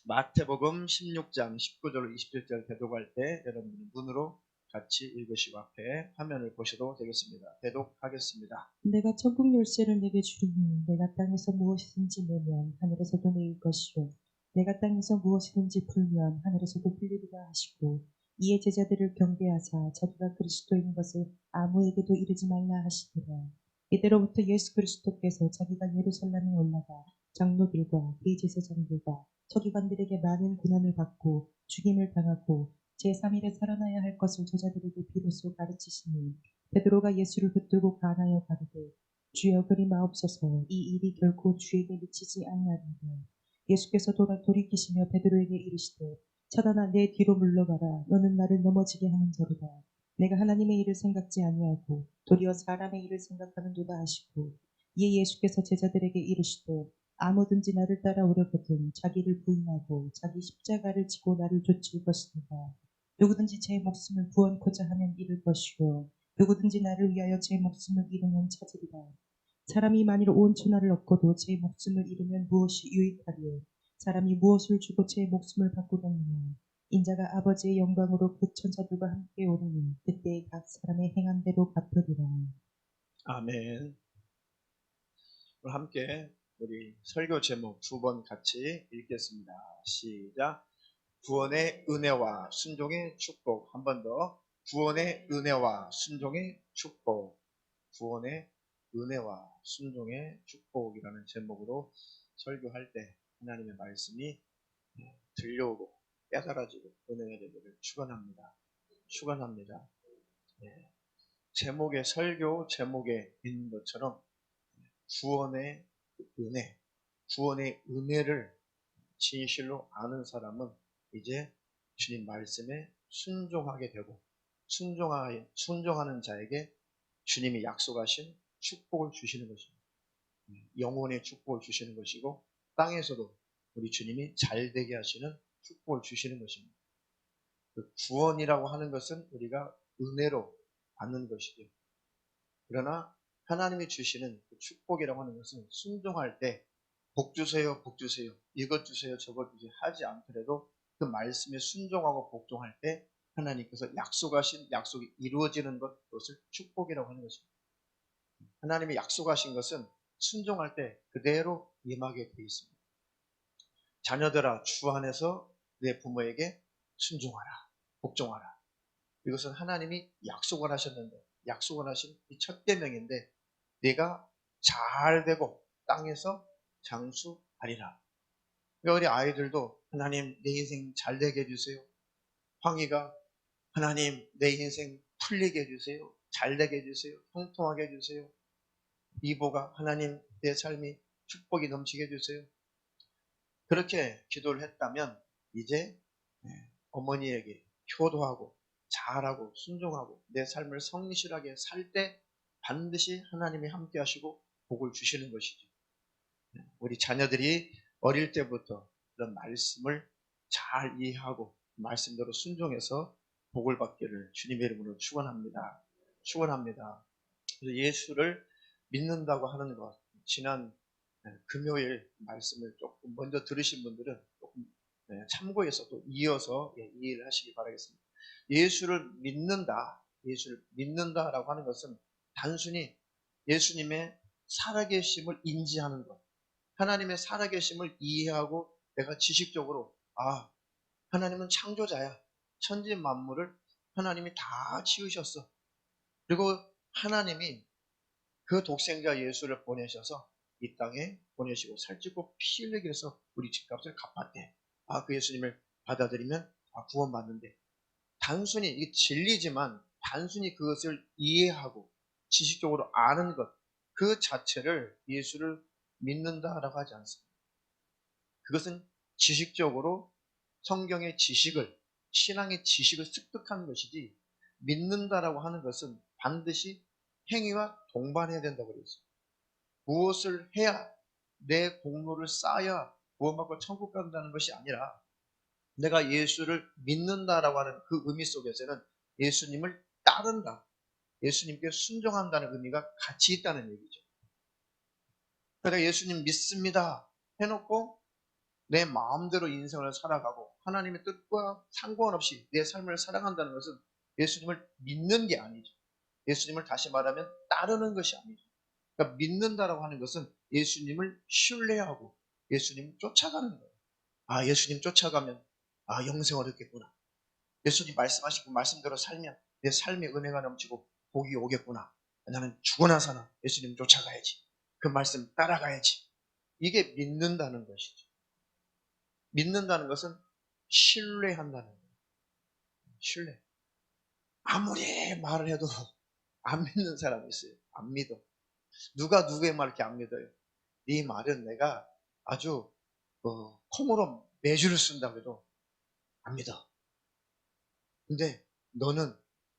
마태복음 16장 19절로 27절 대독할 때 여러분들 눈으로 같이 읽으시고 앞에 화면을 보셔도 되겠습니다. 대독하겠습니다. 내가 천국 열쇠를 내게 주리니 내가 땅에서 무엇이든지 내면 하늘에서도 내릴 것이요 내가 땅에서 무엇이든지 풀면 하늘에서도 풀리리라 하시고 이에 제자들을 경계하사 자기가 그리스도인 것을 아무에게도 이르지 말라 하시더라. 이때로부터 예수 그리스도께서 자기가 예루살렘에 올라가 장로들과 대제사장들과 서기관들에게 많은 고난을 받고 죽임을 당하고 제3일에 살아나야 할 것을 제자들에게 비로소 가르치시니 베드로가 예수를 붙들고 간하여 가로되 주여 그리 마옵소서 이 일이 결코 주에게 미치지 아니하리이다. 예수께서 돌이키시며 베드로에게 이르시되 사단아 내 뒤로 물러가라 너는 나를 넘어지게 하는 자로다. 내가 하나님의 일을 생각지 아니하고 도리어 사람의 일을 생각하는도다 하시고 이에 예수께서 제자들에게 이르시되 아무든지 나를 따라오려거든 자기를 부인하고 자기 십자가를 지고 나를 좇을 것이니라. 누구든지 제 목숨을 구원코자 하면 잃을 것이요 누구든지 나를 위하여 제 목숨을 잃으면 찾으리라. 사람이 만일 온 천하를 얻고도 제 목숨을 잃으면 무엇이 유익하리요? 사람이 무엇을 주고 제 목숨을 바꾸겠느냐? 인자가 아버지의 영광으로 그 천사들과 함께 오르니 그때 각 사람의 행한 대로 갚으리라. 아멘. 그럼 함께 우리 설교 제목 두 번 같이 읽겠습니다. 시작. 구원의 은혜와 순종의 축복. 한 번 더. 구원의 은혜와 순종의 축복. 구원의 은혜와 순종의 축복이라는 제목으로 설교할 때 하나님의 말씀이 들려오고 깨달아지고 은혜가 되기를 축원합니다. 축원합니다. 제목의 설교 제목에 있는 것처럼 구원의 은혜, 구원의 은혜를 진실로 아는 사람은 이제 주님 말씀에 순종하게 되고 순종하는 자에게 주님이 약속하신 축복을 주시는 것입니다. 영혼의 축복을 주시는 것이고 땅에서도 우리 주님이 잘되게 하시는 축복을 주시는 것입니다. 그 구원이라고 하는 것은 우리가 은혜로 받는 것이죠. 그러나 하나님이 주시는 그 축복이라고 하는 것은 순종할 때 복 주세요, 복 주세요, 이것 주세요, 저것 주세요 하지 않더라도 그 말씀에 순종하고 복종할 때 하나님께서 약속하신 약속이 이루어지는 그것을 축복이라고 하는 것입니다. 하나님이 약속하신 것은 순종할 때 그대로 임하게 되어 있습니다. 자녀들아 주 안에서 내 부모에게 순종하라, 복종하라. 이것은 하나님이 약속을 하셨는데 약속을 하신 이 첫 계명인데 내가 잘되고 땅에서 장수하리라. 우리 아이들도 하나님 내 인생 잘되게 해주세요. 황희가 하나님 내 인생 풀리게 해주세요. 잘되게 해주세요. 통통하게 해주세요. 이보가 하나님 내 삶이 축복이 넘치게 해주세요. 그렇게 기도를 했다면 이제 어머니에게 효도하고 잘하고 순종하고 내 삶을 성실하게 살 때 반드시 하나님이 함께 하시고 복을 주시는 것이죠. 우리 자녀들이 어릴 때부터 그런 말씀을 잘 이해하고 말씀대로 순종해서 복을 받기를 주님의 이름으로 축원합니다. 축원합니다. 예수를 믿는다고 하는 것, 지난 금요일 말씀을 조금 먼저 들으신 분들은 조금 참고해서 또 이어서 이해를 하시기 바라겠습니다. 예수를 믿는다라고 하는 것은 단순히 예수님의 살아계심을 인지하는 것, 하나님의 살아계심을 이해하고 내가 지식적으로 하나님은 창조자야. 천지 만물을 하나님이 다 지으셨어. 그리고 하나님이 그 독생자 예수를 보내셔서 이 땅에 보내시고 살찌고 피 흘리게 해서 우리 집값을 갚았대. 그 예수님을 받아들이면 구원받는데 단순히 이게 진리지만 단순히 그것을 이해하고 지식적으로 아는 것 그 자체를 예수를 믿는다라고 하지 않습니다. 그것은 지식적으로 성경의 지식을 신앙의 지식을 습득하는 것이지 믿는다라고 하는 것은 반드시 행위와 동반해야 된다고 그랬어요. 무엇을 해야 내 공로를 쌓아야 구원받고 천국 간다는 것이 아니라 내가 예수를 믿는다라고 하는 그 의미 속에서는 예수님을 따른다. 예수님께 순종한다는 의미가 같이 있다는 얘기죠. 내가 예수님 믿습니다 해놓고 내 마음대로 인생을 살아가고 하나님의 뜻과 상관없이 내 삶을 살아간다는 것은 예수님을 믿는 게 아니죠. 예수님을 다시 말하면 따르는 것이 아니죠. 그러니까 믿는다라고 하는 것은 예수님을 신뢰하고 예수님을 쫓아가는 거예요. 아, 예수님 쫓아가면 영생을 얻겠구나. 예수님 말씀하신 그 말씀대로 살면 내 삶에 은혜가 넘치고 복이 오겠구나. 나는 죽어나 사나 예수님 쫓아가야지. 그 말씀 따라가야지. 이게 믿는다는 것이죠. 믿는다는 것은 신뢰한다는 거예요. 신뢰. 아무리 말을 해도 안 믿는 사람이 있어요. 안 믿어. 누가 누구의 말을 이렇게 안 믿어요. 네 말은 내가 아주 콩으로 매주를 쓴다고 해도 안 믿어. 근데 너는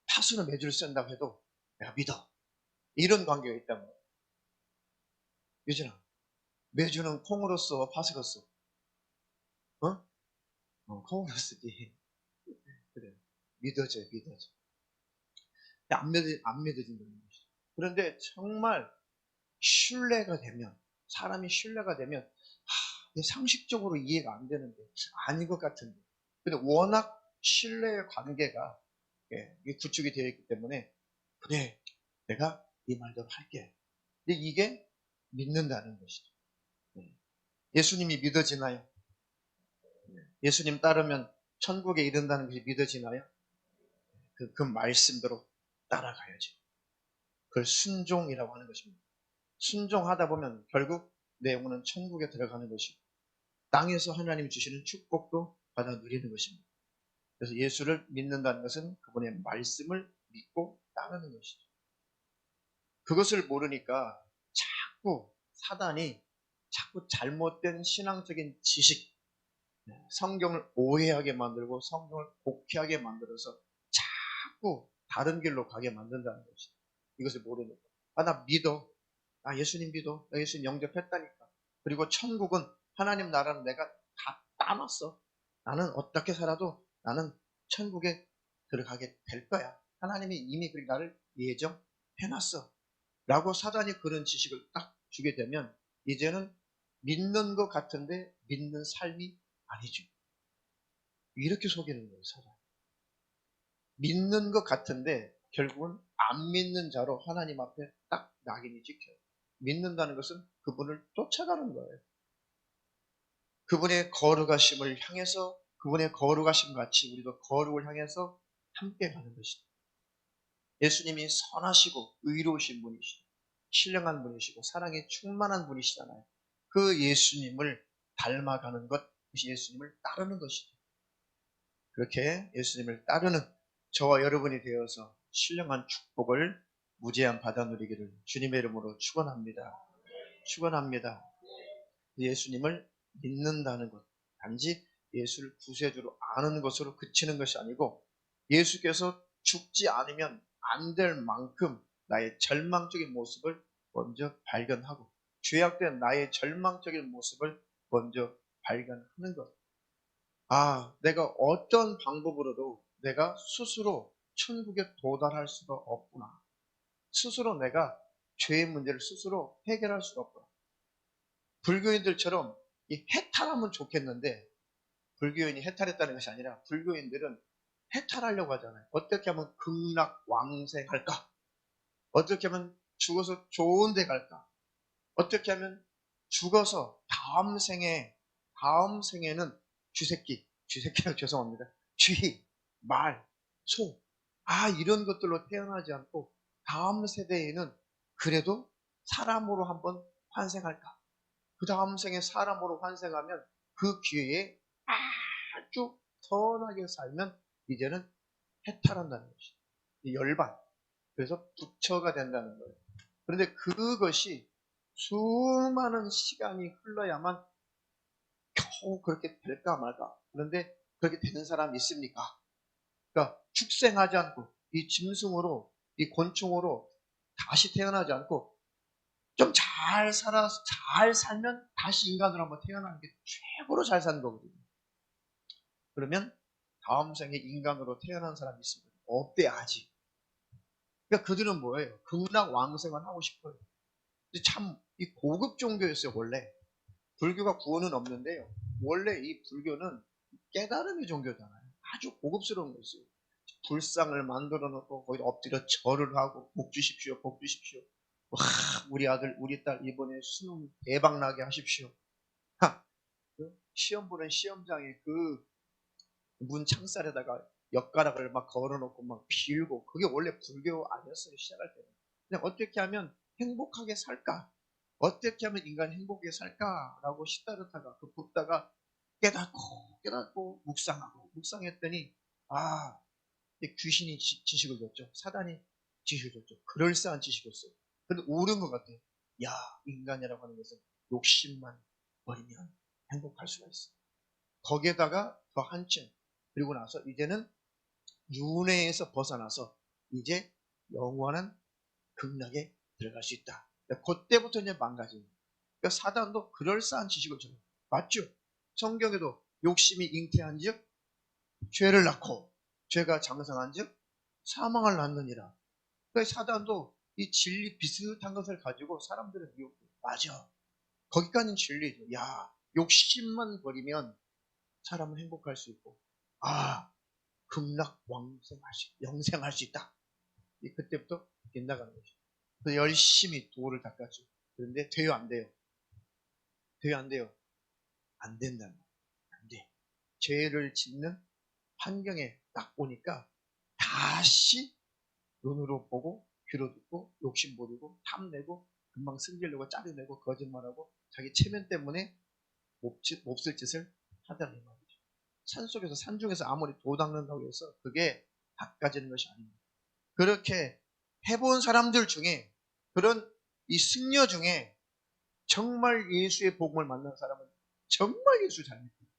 파수로 매주를 쓴다고 해도 내가 믿어. 이런 관계가 있단 말이야. 유진아, 매주는 콩으로 써, 파수로 써? 어? 콩으로 쓰지. 그래. 믿어져요, 믿어져. 근데 안 믿어진다는 것이죠. 그런데 정말 신뢰가 되면, 사람이 신뢰가 되면, 상식적으로 이해가 안 되는데, 아닌 것 같은데. 근데 워낙 신뢰의 관계가 이게 구축이 되어 있기 때문에, 그래, 내가 네 말대로 할게. 근데 이게 믿는다는 것이죠. 예수님이 믿어지나요? 예수님 따르면 천국에 이른다는 것이 믿어지나요? 그 말씀대로 따라가야죠. 그걸 순종이라고 하는 것입니다. 순종하다 보면 결국 내 영혼은 천국에 들어가는 것이고 땅에서 하나님이 주시는 축복도 받아 누리는 것입니다. 그래서 예수를 믿는다는 것은 그분의 말씀을 믿고 따르는 것이죠. 그것을 모르니까 자꾸 사단이 자꾸 잘못된 신앙적인 지식, 성경을 오해하게 만들고 성경을 곡해하게 만들어서 자꾸 다른 길로 가게 만든다는 것이죠. 이것을 모르니까. 나 믿어. 예수님 믿어. 나 예수님 영접했다니까. 그리고 천국은 하나님 나라는 내가 다 따놨어. 나는 어떻게 살아도 나는 천국에 들어가게 될 거야. 하나님이 이미 나를 예정해놨어. 라고 사단이 그런 지식을 딱 주게 되면 이제는 믿는 것 같은데 믿는 삶이 아니죠. 이렇게 속이는 거예요, 사단. 믿는 것 같은데 결국은 안 믿는 자로 하나님 앞에 딱 낙인이 찍혀요. 믿는다는 것은 그분을 쫓아가는 거예요. 그분의 거룩하심을 향해서 그분의 거룩하심 같이 우리도 거룩을 향해서 함께 가는 것이죠. 예수님이 선하시고 의로우신 분이시고 신령한 분이시고 사랑에 충만한 분이시잖아요. 그 예수님을 닮아가는 것, 그것이 예수님을 따르는 것이죠. 그렇게 예수님을 따르는 저와 여러분이 되어서 신령한 축복을 무제한 받아 누리기를 주님의 이름으로 축원합니다. 축원합니다. 예수님을 믿는다는 것, 단지 예수를 구세주로 아는 것으로 그치는 것이 아니고 예수께서 죽지 않으면 안 될 만큼 나의 절망적인 모습을 먼저 발견하고 죄악된 나의 절망적인 모습을 먼저 발견하는 것. 내가 어떤 방법으로도 내가 스스로 천국에 도달할 수가 없구나. 스스로 내가 죄의 문제를 스스로 해결할 수가 없구나. 불교인들처럼 해탈하면 좋겠는데 불교인이 해탈했다는 것이 아니라 불교인들은 해탈하려고 하잖아요. 어떻게 하면 극락왕생할까? 어떻게 하면 죽어서 좋은 데 갈까? 어떻게 하면 죽어서 다음 생에는 쥐새끼라 죄송합니다. 쥐, 말, 소, 이런 것들로 태어나지 않고 다음 세대에는 그래도 사람으로 한번 환생할까? 그 다음 생에 사람으로 환생하면 그 기회에 아주 선하게 살면 이제는 해탈한다는 것이죠. 열반. 그래서 부처가 된다는 거예요. 그런데 그것이 수많은 시간이 흘러야만 겨우 그렇게 될까 말까. 그런데 그렇게 되는 사람이 있습니까? 그러니까 축생하지 않고 이 짐승으로 이 곤충으로 다시 태어나지 않고 좀 잘 살면 다시 인간으로 한번 태어나는 게 최고로 잘 사는 거거든요. 그러면 다음 생에 인간으로 태어난 사람이 있습니다. 없대 아직. 그러니까 그들은 뭐예요? 극락 왕생을 하고 싶어요. 참 이 고급 종교였어요 원래. 불교가 구원은 없는데요. 원래 이 불교는 깨달음의 종교잖아요. 아주 고급스러운 것이에요. 불상을 만들어 놓고 거기다 엎드려 절을 하고 복 주십시오, 복 주십시오. 와, 우리 아들, 우리 딸 이번에 수능 대박 나게 하십시오. 하, 그 시험 보는 시험장에 그 문 창살에다가 엿가락을 막 걸어놓고 막 비우고 그게 원래 불교 아니었어요. 시작할 때는. 그냥 어떻게 하면 행복하게 살까? 어떻게 하면 인간이 행복하게 살까라고 시다르다가 그 붓다가 깨닫고 묵상하고 묵상했더니 아 귀신이 지식을 줬죠. 사단이 지식을 줬죠. 그럴싸한 지식이었어요. 근데 옳은 것 같아요. 야 인간이라고 하는 것은 욕심만 버리면 행복할 수가 있어. 거기에다가 더 한층 그리고 나서 이제는 윤회에서 벗어나서 이제 영원한 극락에 들어갈 수 있다. 그때부터 이제 망가집니다. 그러니까 사단도 그럴싸한 지식을 줘요. 맞죠? 성경에도 욕심이 잉태한즉 죄를 낳고 죄가 장성한즉 사망을 낳느니라. 그러니까 사단도 이 진리 비슷한 것을 가지고 사람들을 미혹해. 맞아. 거기까지는 진리죠. 야, 욕심만 버리면 사람은 행복할 수 있고, 아, 극락 영생할 수 있다. 그때부터 빗나가는 거죠. 그래서 열심히 도를 닦았죠. 그런데 돼요, 안 돼요? 돼요, 안 돼요? 안 된다는 거예요. 안 돼. 죄를 짓는 환경에 딱 오니까 다시 눈으로 보고 귀로 듣고 욕심 부리고 탐내고 금방 승질내고 짜증내고 거짓말하고 자기 체면 때문에 몹쓸 짓을 하다는 말이죠. 산속에서 산중에서 아무리 도 닦는다고 해서 그게 바꿔지는 것이 아닙니다. 그렇게 해본 사람들 중에 그런 이 승려 중에 정말 예수의 복음을 만난 사람은 정말 예수 잘 믿습니다.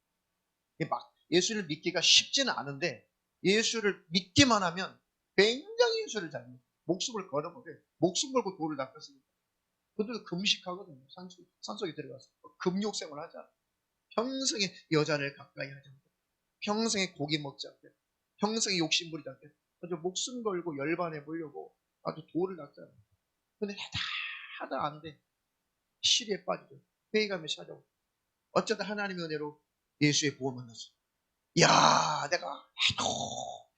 막 예수를 믿기가 쉽지는 않은데 예수를 믿기만 하면 굉장히 예수를 잘 믿어요. 목숨을 걸어버려요. 목숨 걸고 도를 닦았으니까. 그들도 금식하거든요. 산속에 들어가서 금욕생활 하잖아. 평생에 여자를 가까이 하지 않고 평생에 고기 먹지 않고 평생에 욕심 부리지 않고 아주 목숨 걸고 열반해 보려고 아주 도를 닦잖아요. 근데 하다 안 돼. 시리에 빠지죠. 회의감에 찾아오고 어쩌다 하나님의 은혜로 예수의 복음을 만났어. 야, 내가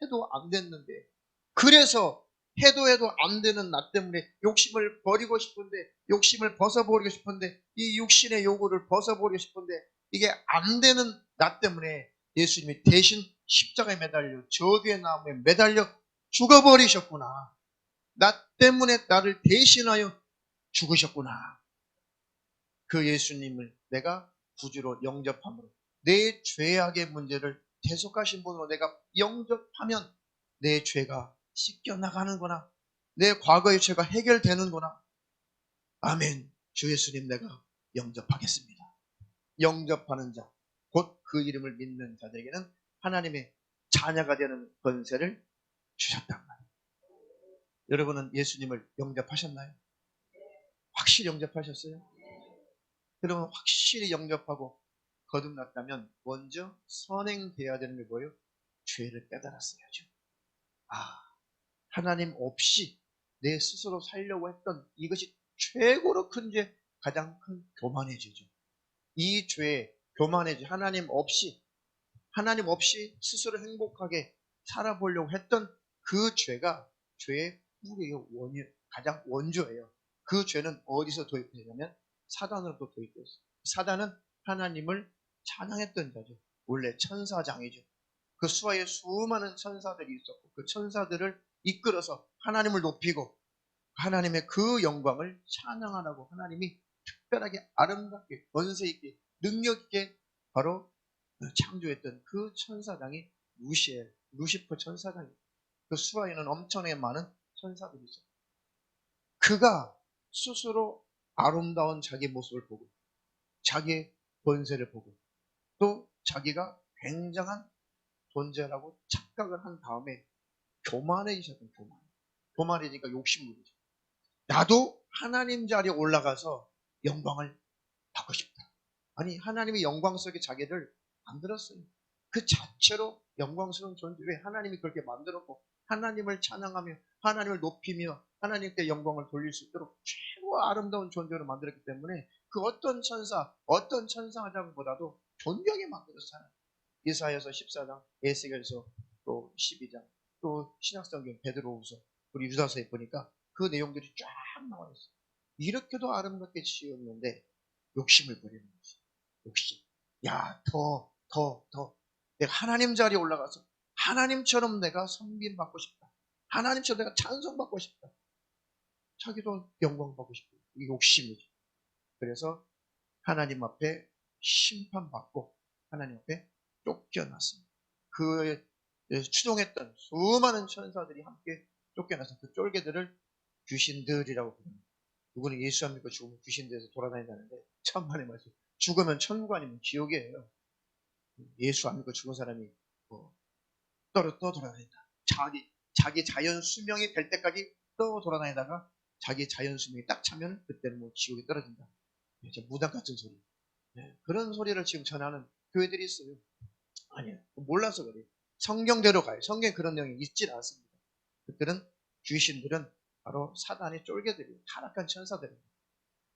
해도 안 됐는데. 그래서 해도 안 되는 나 때문에 욕심을 버리고 싶은데, 욕심을 벗어버리고 싶은데, 이 육신의 요구를 벗어버리고 싶은데, 이게 안 되는 나 때문에 예수님이 대신 십자가에 매달려, 저주의 나무에 매달려 죽어버리셨구나. 나 때문에 나를 대신하여 죽으셨구나. 그 예수님을 내가 구주로 영접함으로 내 죄악의 문제를 대속하신 분으로 내가 영접하면 내 죄가 씻겨나가는구나. 내 과거의 죄가 해결되는구나. 아멘. 주 예수님 내가 영접하겠습니다. 영접하는 자, 곧 그 이름을 믿는 자들에게는 하나님의 자녀가 되는 권세를 주셨단 말이에요. 여러분은 예수님을 영접하셨나요? 확실히 영접하셨어요? 그러면 확실히 영접하고 거듭났다면 먼저 선행돼야 되는 게 뭐예요? 죄를 깨달았어야죠. 아, 하나님 없이 내 스스로 살려고 했던 이것이 최고로 큰 죄, 가장 큰 교만해지죠. 이 죄, 교만해지 하나님 없이 스스로 행복하게 살아보려고 했던 그 죄가 죄의 뿌리의 가장 원조예요. 그 죄는 어디서 도입되냐면 사단으로부터 도입되었어요. 사단은 하나님을 찬양했던 자죠. 원래 천사장이죠. 그 수하에 수많은 천사들이 있었고 그 천사들을 이끌어서 하나님을 높이고 하나님의 그 영광을 찬양하라고 하나님이 특별하게 아름답게 권세 있게 능력 있게 바로 창조했던 그 천사장이 루시퍼 천사장이에요. 그 수하에는 엄청나게 많은 천사들이 있어요. 그가 스스로 아름다운 자기 모습을 보고 자기의 권세를 보고 또 자기가 굉장한 존재라고 착각을 한 다음에 교만해지셨던 교만해지니까 욕심부리죠. 나도 하나님 자리에 올라가서 영광을 받고 싶다. 아니 하나님의 영광 속에 자기를 만들었어요. 그 자체로 영광스러운 존재. 왜 하나님이 그렇게 만들었고 하나님을 찬양하며 하나님을 높이며 하나님께 영광을 돌릴 수 있도록 최고 아름다운 존재로 만들었기 때문에 그 어떤 천사장보다도 존경에 만들어서 사는 이사야서 14장, 에스겔서 또 12장, 또 신약성경 베드로후서, 우리 유다서에 보니까 그 내용들이 쫙 나와 있어요. 이렇게도 아름답게 지었는데 욕심을 부리는 거지. 욕심. 야, 더. 내가 하나님 자리에 올라가서 하나님처럼 내가 섬김 받고 싶다. 하나님처럼 내가 찬송받고 싶다. 자기도 영광 받고 싶다. 이게 욕심이죠. 그래서 하나님 앞에 심판받고 하나님 앞에 쫓겨났습니다. 그 추종했던 수많은 천사들이 함께 쫓겨나서 그 쫄개들을 귀신들이라고 부릅니다. 누구는 예수 안 믿고 죽으면 귀신들에서 돌아다닌다는데 천만의 말씀. 죽으면 천국 아니면 지옥이에요. 예수 안 믿고 죽은 사람이 또 돌아다닌다. 자기 자연 수명이 될 때까지 또 돌아다니다가 자기 자연 수명이 딱 차면 그때는 뭐 지옥에 떨어진다. 이제 무당 같은 소리. 네, 그런 소리를 지금 전하는 교회들이 있어요. 아니에요. 몰라서 그래요. 성경대로 가요. 성경에 그런 내용이 있질 않습니다. 그들은 귀신들은 바로 사단의 쫄개들이에요. 타락한 천사들입니다.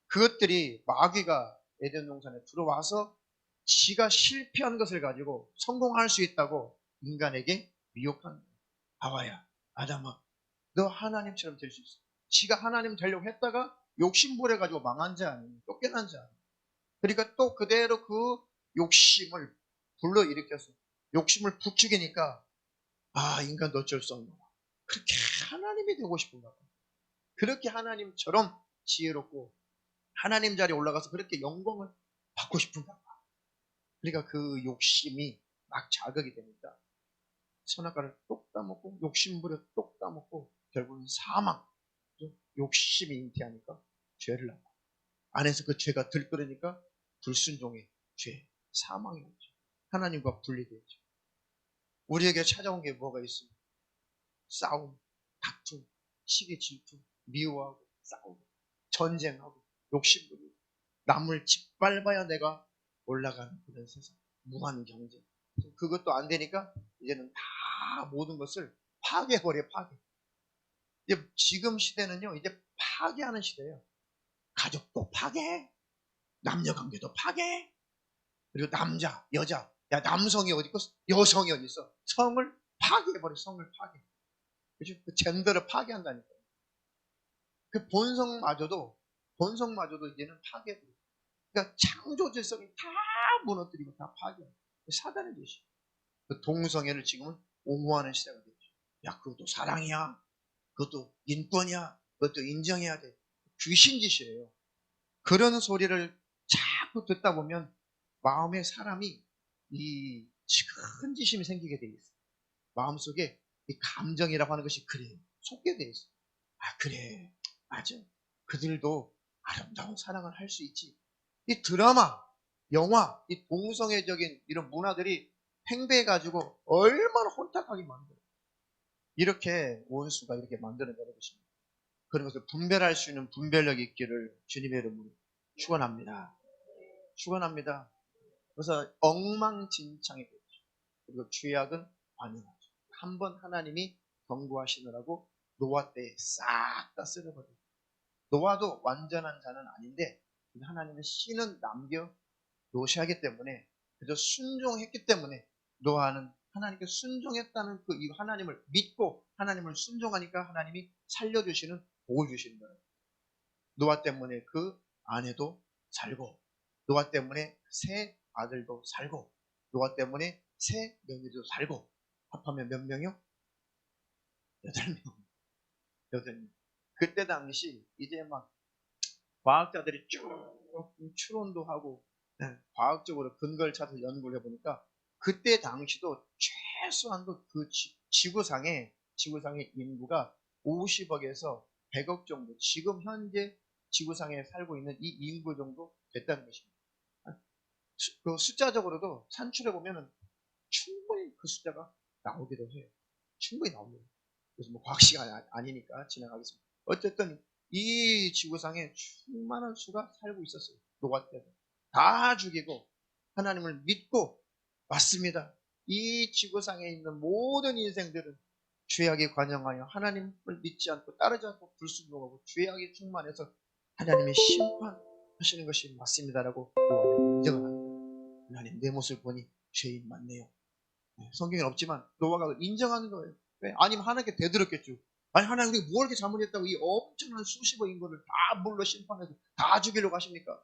그것들이 마귀가 에덴 동산에 들어와서 지가 실패한 것을 가지고 성공할 수 있다고 인간에게 미혹한 거예요. 아와야, 아담아, 너 하나님처럼 될 수 있어. 지가 하나님 되려고 했다가 욕심부려가지고 망한 자 아니에요. 쫓겨난 자 아니에요. 그러니까 또 그대로 그 욕심을 불러일으켜서 욕심을 부추기니까 인간도 어쩔 수 없나 봐. 그렇게 하나님이 되고 싶은가 봐. 그렇게 하나님처럼 지혜롭고 하나님 자리에 올라가서 그렇게 영광을 받고 싶은가 봐. 그러니까 그 욕심이 막 자극이 되니까 선악과를 똑 따먹고 욕심부려 똑 따먹고 결국은 사망. 욕심이 잉태하니까 죄를 낳고 안에서 그 죄가 들끓으니까 불순종의 죄, 사망이 오죠. 하나님과 분리되죠. 우리에게 찾아온 게 뭐가 있습니까? 싸움, 다툼, 시기 질투, 미워하고 싸우고 전쟁하고 욕심부리고 남을 짓밟아야 내가 올라가는 그런 세상, 무한 경쟁. 그것도 안 되니까 이제는 다 모든 것을 파괴해버려. 파괴. 이제 지금 시대는요, 이제 파괴하는 시대예요. 가족도 파괴, 남녀관계도 파괴, 그리고 남자, 여자, 야 남성이 어디 있고 여성이 어디 있어? 성을 파괴해버려. 성을 파괴. 그죠? 그 젠더를 파괴한다니까요. 그 본성마저도 이제는 파괴해버려. 그러니까 창조 질성이 다 무너뜨리고 다 파괴. 사단의 짓이. 그 동성애를 지금은 옹호하는 시대가 됐죠. 야, 그것도 사랑이야. 그것도 인권이야. 그것도 인정해야 돼. 귀신 짓이에요. 그런 소리를 자꾸 듣다 보면 마음에 사람이 이 지근지심이 생기게 돼 있어요. 마음속에 이 감정이라고 하는 것이 그래요. 속게 돼 있어요. 그래. 맞아. 그들도 아름다운 사랑을 할 수 있지. 이 드라마, 영화, 이 동성애적인 이런 문화들이 팽배해가지고 얼마나 혼탁하게 만들어요. 이렇게 원수가 이렇게 만들어내는 것입니다. 그런 것을 분별할 수 있는 분별력이 있기를 주님의 이름으로 축원합니다. 축원합니다. 그래서 엉망진창이 되죠. 그리고 죄악은 관영하죠. 한번 하나님이 경고하시느라고 노아 때에 싹 다 쓸어버려요. 노아도 완전한 자는 아닌데 하나님의 씨는 남겨 놓으셔야하기 때문에 그저 순종했기 때문에 노아는 하나님께 순종했다는 그 하나님을 믿고 하나님을 순종하니까 하나님이 살려주시는 복을 주시는 거예요. 노아 때문에 그 아내도 살고 노아 때문에 새 아들도 살고 노아 때문에 새 며느리도 살고 합하면 몇 명이요? 8명. 8명. 그때 당시 이제 막 과학자들이 쭉 추론도 하고 과학적으로 근거를 찾아서 연구를 해보니까 그때 당시도 최소한도 그 지구상의 인구가 50억에서 100억 정도, 지금 현재 지구상에 살고 있는 이 인구 정도 됐다는 것입니다. 그 숫자적으로도 산출해보면 충분히 그 숫자가 나오기도 해요. 충분히 나옵니다. 그래서 뭐 과학 시간이 아니니까 지나가겠습니다. 어쨌든 이 지구상에 충만한 수가 살고 있었어요. 노아 때는. 다 죽이고 하나님을 믿고 왔습니다. 이 지구상에 있는 모든 인생들은 죄악에 관영하여 하나님을 믿지 않고 따르지 않고 불순종하고 죄악에 충만해서 하나님의 심판하시는 것이 맞습니다라고 인정을 합니다. 하나님 내 모습을 보니 죄인 맞네요. 성경에는 없지만 노아가 인정하는 거예요. 왜? 아니면 하나님께 대들었겠죠. 아니 하나님 우리가 뭘 이렇게 잘못했다고 이 엄청난 수십억 인구를 다 물로 심판해서 다 죽이려고 하십니까?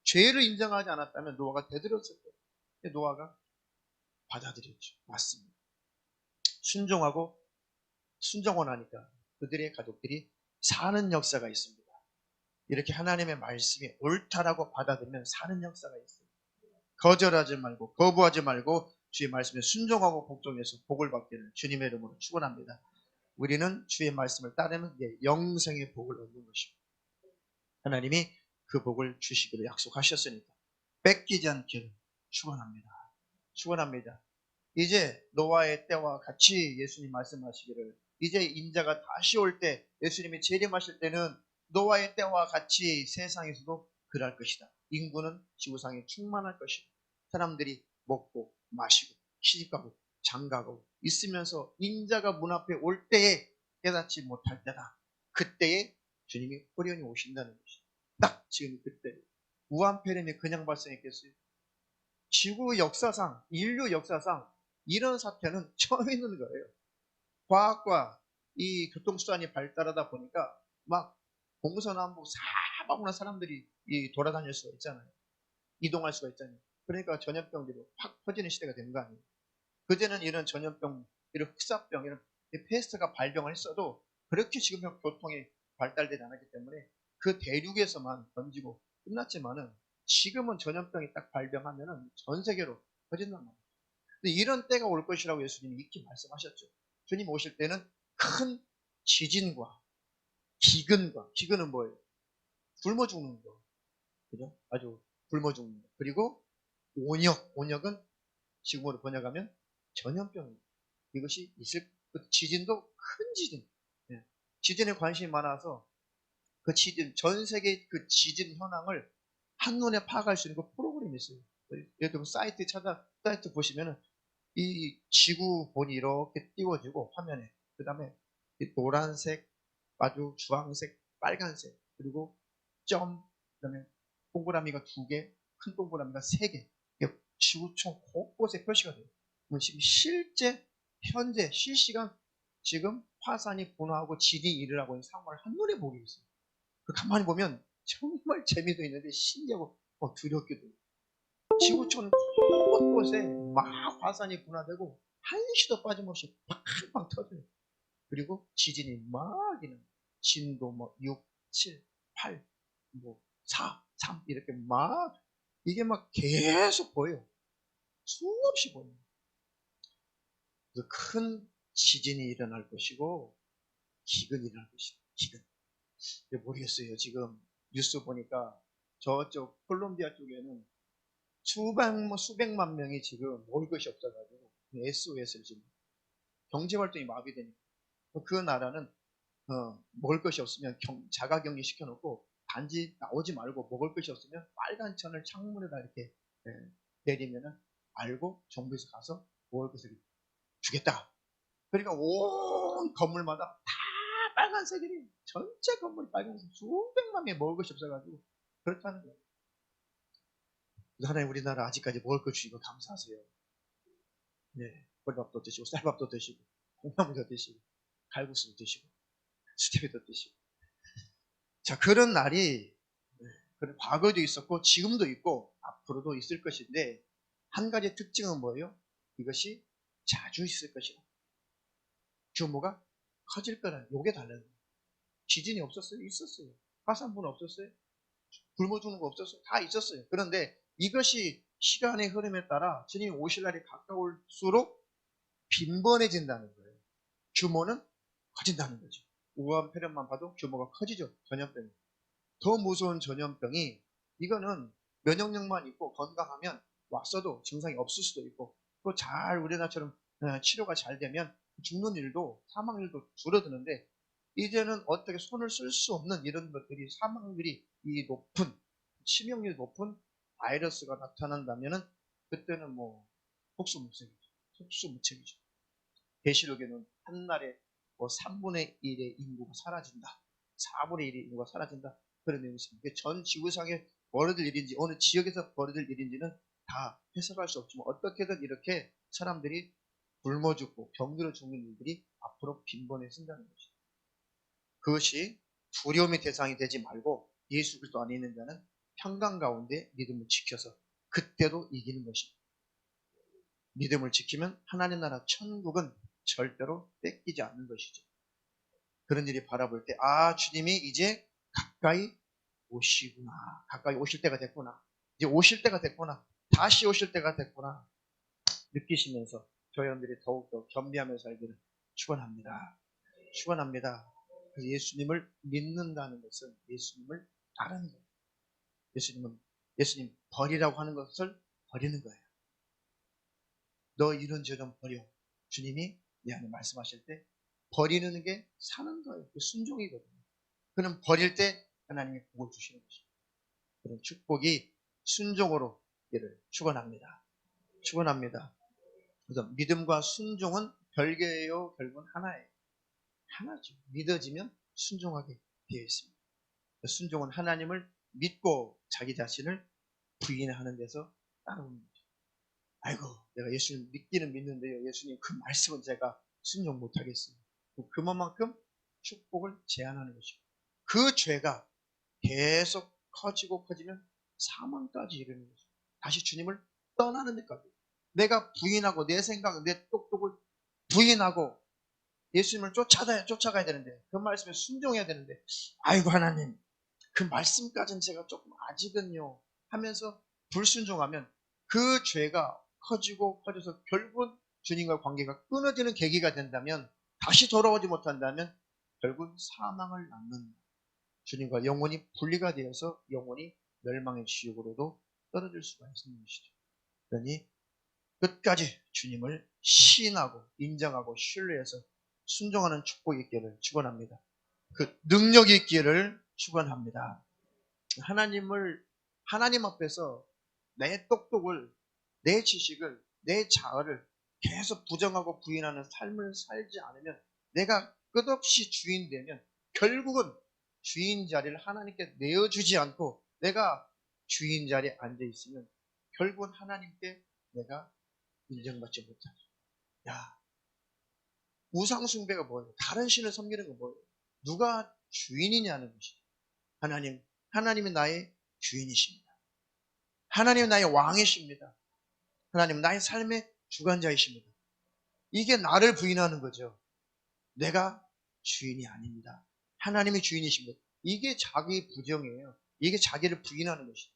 죄를 인정하지 않았다면 노아가 대들었을 거예요. 근데 노아가 받아들였죠. 맞습니다. 순종하고 순종을 하니까 그들의 가족들이 사는 역사가 있습니다. 이렇게 하나님의 말씀이 옳다라고 받아들이면 사는 역사가 있어요. 거절하지 말고 거부하지 말고 주의 말씀에 순종하고 복종해서 복을 받기를 주님의 이름으로 축원합니다. 우리는 주의 말씀을 따르면 영생의 복을 얻는 것입니다. 하나님이 그 복을 주시기로 약속하셨으니까 뺏기지 않기를 축원합니다. 축원합니다. 이제 노아의 때와 같이 예수님 말씀하시기를 이제 인자가 다시 올 때 예수님이 재림하실 때는 노아의 때와 같이 세상에서도 그럴 것이다. 인구는 지구상에 충만할 것이다. 사람들이 먹고 마시고 시집가고 장가고 있으면서 인자가 문 앞에 올 때에 깨닫지 못할 때다. 그때에 주님이 호련히 오신다는 것이다. 딱 지금 그때 우한폐렴이 그냥 발생했겠어요? 지구 역사상 인류 역사상 이런 사태는 처음 있는 거예요. 과학과 이 교통수단이 발달하다 보니까 막 동서남북 사방으로 사람들이 돌아다닐 수가 있잖아요. 이동할 수가 있잖아요. 그러니까 전염병들이 확 퍼지는 시대가 된 거 아니에요. 그제는 이런 전염병, 이런 흑사병, 이런 페스트가 발병을 했어도 그렇게 지금 교통이 발달되지 않았기 때문에 그 대륙에서만 던지고 끝났지만은 지금은 전염병이 딱 발병하면은 전 세계로 퍼진단 말이에요. 근데 이런 때가 올 것이라고 예수님이 익히 말씀하셨죠. 주님 오실 때는 큰 지진과 기근은 뭐예요? 굶어 죽는 거. 그죠? 아주 굶어 죽는 거. 그리고 온역은 지금으로 번역하면 전염병입니다. 이것이 있을, 그 지진도 큰 지진. 예. 지진에 관심이 많아서 그 지진, 전 세계 그 지진 현황을 한눈에 파악할 수 있는 그 프로그램이 있어요. 예를 들면 사이트 보시면은 이 지구본이 이렇게 띄워지고 화면에 그 다음에 노란색, 아주 주황색, 빨간색 그리고 점, 그 다음에 동그라미가 2개, 큰 동그라미가 3개 지구촌 곳곳에 표시가 돼요. 지금 실제 현재 실시간 지금 화산이 분화하고 지진이 일어나고 있는 상황을 한눈에 보고 있어요. 그 가만히 보면 정말 재미도 있는데 신기하고 두렵기도 해요. 지구촌 곳곳에 막 화산이 분화되고 한시도 빠짐없이 팡팡 터져요. 그리고 지진이 막 일어나요. 진도 뭐 6, 7, 8, 뭐 4, 3 이렇게 막 이게 막 계속 보여요. 수없이 보여요. 그래서 큰 지진이 일어날 것이고 기근이 일어날 것이고 기근. 모르겠어요. 지금 뉴스 보니까 저쪽 콜롬비아 쪽에는 수백만 명이 지금 먹을 것이 없어가지고 SOS를 지금 경제활동이 마비되니까 그 나라는 먹을 것이 없으면 자가격리 시켜놓고 단지 나오지 말고 먹을 것이 없으면 빨간 천을 창문에다 이렇게 내리면은 알고 정부에서 가서 먹을 것을 주겠다. 그러니까 온 건물마다 다 빨간색이니 전체 건물이 빨간색 수백만 명이 먹을 것이 없어가지고 그렇다는 거예요. 하나님 우리나라 아직까지 먹을 것 주시고 감사하세요. 네, 보리밥도 드시고 쌀밥도 드시고 콩나물도 드시고 칼국수도 드시고 수제비도 드시고 자 그런 날이 그런 과거에도 있었고 지금도 있고 앞으로도 있을 것인데 한 가지 특징은 뭐예요? 이것이 자주 있을 것이다. 규모가 커질 거라는 요게 달라요. 지진이 없었어요? 있었어요. 화산분 없었어요? 굶어 죽는 거 없었어요? 다 있었어요. 그런데 이것이 시간의 흐름에 따라 주님이 오실 날이 가까울수록 빈번해진다는 거예요. 규모는 커진다는 거죠. 우한 폐렴만 봐도 규모가 커지죠. 전염병이. 더 무서운 전염병이 이거는 면역력만 있고 건강하면 왔어도 증상이 없을 수도 있고 또 잘 우리나라처럼 치료가 잘 되면 죽는 일도 사망률도 줄어드는데 이제는 어떻게 손을 쓸 수 없는 이런 것들이 사망률이 이 높은 치명률이 높은 바이러스가 나타난다면은 그때는 뭐 속수무책이죠. 속수무책이죠. 계시록에는 한날에 뭐 3분의 1의 인구가 사라진다. 4분의 1의 인구가 사라진다. 그런 내용이 있습니다. 전 지구상에 벌어질 일인지 어느 지역에서 벌어질 일인지는 다 해석할 수 없지만 어떻게든 이렇게 사람들이 굶어 죽고 병들어 죽는 일들이 앞으로 빈번히 생기는 것이다. 그것이 두려움의 대상이 되지 말고 예수 그리스도 안에 있는 자는 평강 가운데 믿음을 지켜서 그때도 이기는 것입니다. 믿음을 지키면 하나님 나라 천국은 절대로 뺏기지 않는 것이죠. 그런 일이 바라볼 때, 아, 주님이 이제 가까이 오시구나. 가까이 오실 때가 됐구나. 이제 오실 때가 됐구나. 다시 오실 때가 됐구나. 느끼시면서 교회원들이 더욱더 겸비하며 살기를 축원합니다. 축원합니다. 그래서 예수님을 믿는다는 것은 예수님을 따르는 거예요. 예수님 버리라고 하는 것을 버리는 거예요. 너 이런 죄 좀 버려. 주님이 내 안에 말씀하실 때 버리는 게 사는 거예요. 그 순종이거든요. 그는 버릴 때 하나님이 복을 주시는 것입니다. 그런 축복이 순종으로 기를 축원합니다. 축원합니다. 그래서 믿음과 순종은 별개예요, 결국은 하나예요. 하나죠. 믿어지면 순종하게 되어 있습니다. 순종은 하나님을 믿고 자기 자신을 부인하는 데서 따라오는 거죠. 아이고, 내가 예수님 믿기는 믿는데요. 예수님 그 말씀은 제가 순종 못하겠어요. 그만큼 축복을 제한하는 것이고 그 죄가 계속 커지고 커지면 사망까지 이르는 거죠. 다시 주님을 떠나는 데까지. 내가 부인하고 내 생각, 내 똑똑을 부인하고 예수님을 쫓아가야 되는데 그 말씀에 순종해야 되는데 아이고 하나님 그 말씀까지는 제가 조금 아직은요 하면서 불순종하면 그 죄가 커지고 커져서 결국은 주님과 관계가 끊어지는 계기가 된다면 다시 돌아오지 못한다면 결국은 사망을 낳는 주님과 영원히 분리가 되어서 영원히 멸망의 지옥으로도 떨어질 수가 있는 것이죠. 그러니 끝까지 주님을 시인하고 인정하고 신뢰해서 순종하는 축복이 있기를 축원합니다. 그 능력이 있기를 축원합니다. 하나님 앞에서 내 똑똑을, 내 지식을, 내 자아를 계속 부정하고 부인하는 삶을 살지 않으면 내가 끝없이 주인 되면 결국은 주인 자리를 하나님께 내어주지 않고 내가 주인 자리에 앉아 있으면 결국은 하나님께 내가 인정받지 못하죠. 야, 우상숭배가 뭐예요? 다른 신을 섬기는 거 뭐예요? 누가 주인이냐는 것이죠. 하나님이 나의 주인이십니다. 하나님은 나의 왕이십니다. 하나님은 나의 삶의 주관자이십니다. 이게 나를 부인하는 거죠. 내가 주인이 아닙니다. 하나님이 주인이십니다. 이게 자기 부정이에요. 이게 자기를 부인하는 것이죠.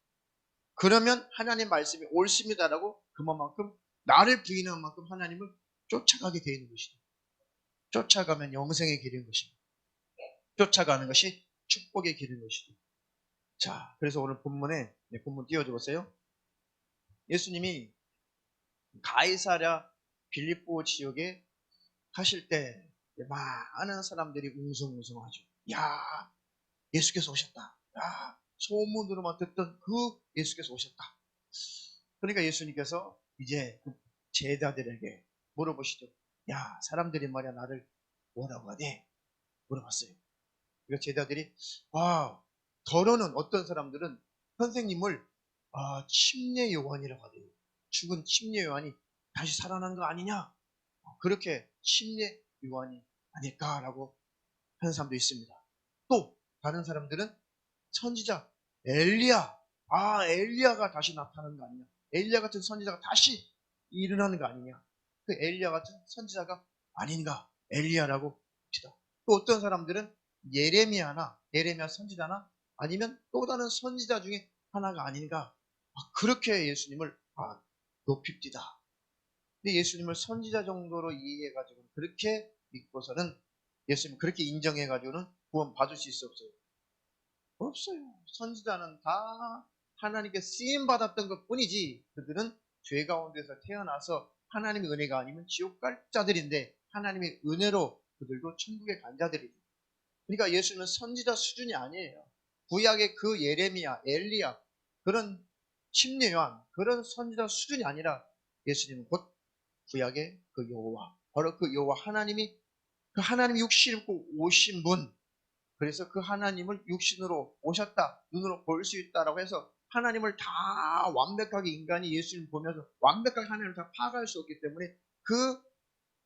그러면 하나님 말씀이 옳습니다라고 그만큼 나를 부인한 만큼 하나님을 쫓아가게 되는 것이죠. 쫓아가면 영생의 길인 것입니다. 쫓아가는 것이 축복의 길인 것이죠. 자, 그래서 오늘 본문에 본문 띄워줘 보세요. 예수님이 가이사랴 빌립보 지역에 가실 때 많은 사람들이 웅성웅성하죠. 야, 예수께서 오셨다. 야, 소문으로만 듣던 그 예수께서 오셨다. 그러니까 예수님께서 이제 그 제자들에게 물어보시죠. 야, 사람들이 말이야 나를 뭐라고 하대? 물어봤어요. 그러니까 제자들이 더러는 어떤 사람들은 선생님을 침례 요한이라고 하대요. 죽은 침례 요한이 다시 살아난 거 아니냐? 그렇게 침례 요한이 아닐까라고 하는 사람도 있습니다. 또 다른 사람들은 선지자 엘리야, 엘리야가 다시 나타나는 거 아니냐? 엘리야 같은 선지자가 다시 일어나는 거 아니냐? 그 엘리야 같은 선지자가 아닌가? 엘리야라고 합시다. 또 어떤 사람들은 예레미야 선지자나 아니면 또 다른 선지자 중에 하나가 아닌가? 그렇게 예수님을 높입디다. 근데 예수님을 선지자 정도로 이해해가지고 그렇게 믿고서는 예수님 그렇게 인정해가지고는 구원 받을 수 있어 없어요? 없어요. 선지자는 다 하나님께 쓰임 받았던 것 뿐이지 그들은 죄 가운데서 태어나서 하나님의 은혜가 아니면 지옥 갈 자들인데 하나님의 은혜로 그들도 천국에 간 자들이죠. 그러니까 예수님은 선지자 수준이 아니에요. 구약의 그 예레미야, 엘리야 그런 침례 요한 그런 선지자 수준이 아니라 예수님은 곧 구약의 그 여호와 바로 그 여호와 하나님이 그 하나님 육신을 입고 오신 분 그래서 그 하나님을 육신으로 오셨다 눈으로 볼 수 있다라고 해서 하나님을 다 완벽하게 인간이 예수님 보면서 완벽하게 하나님을 다 파악할 수 없기 때문에 그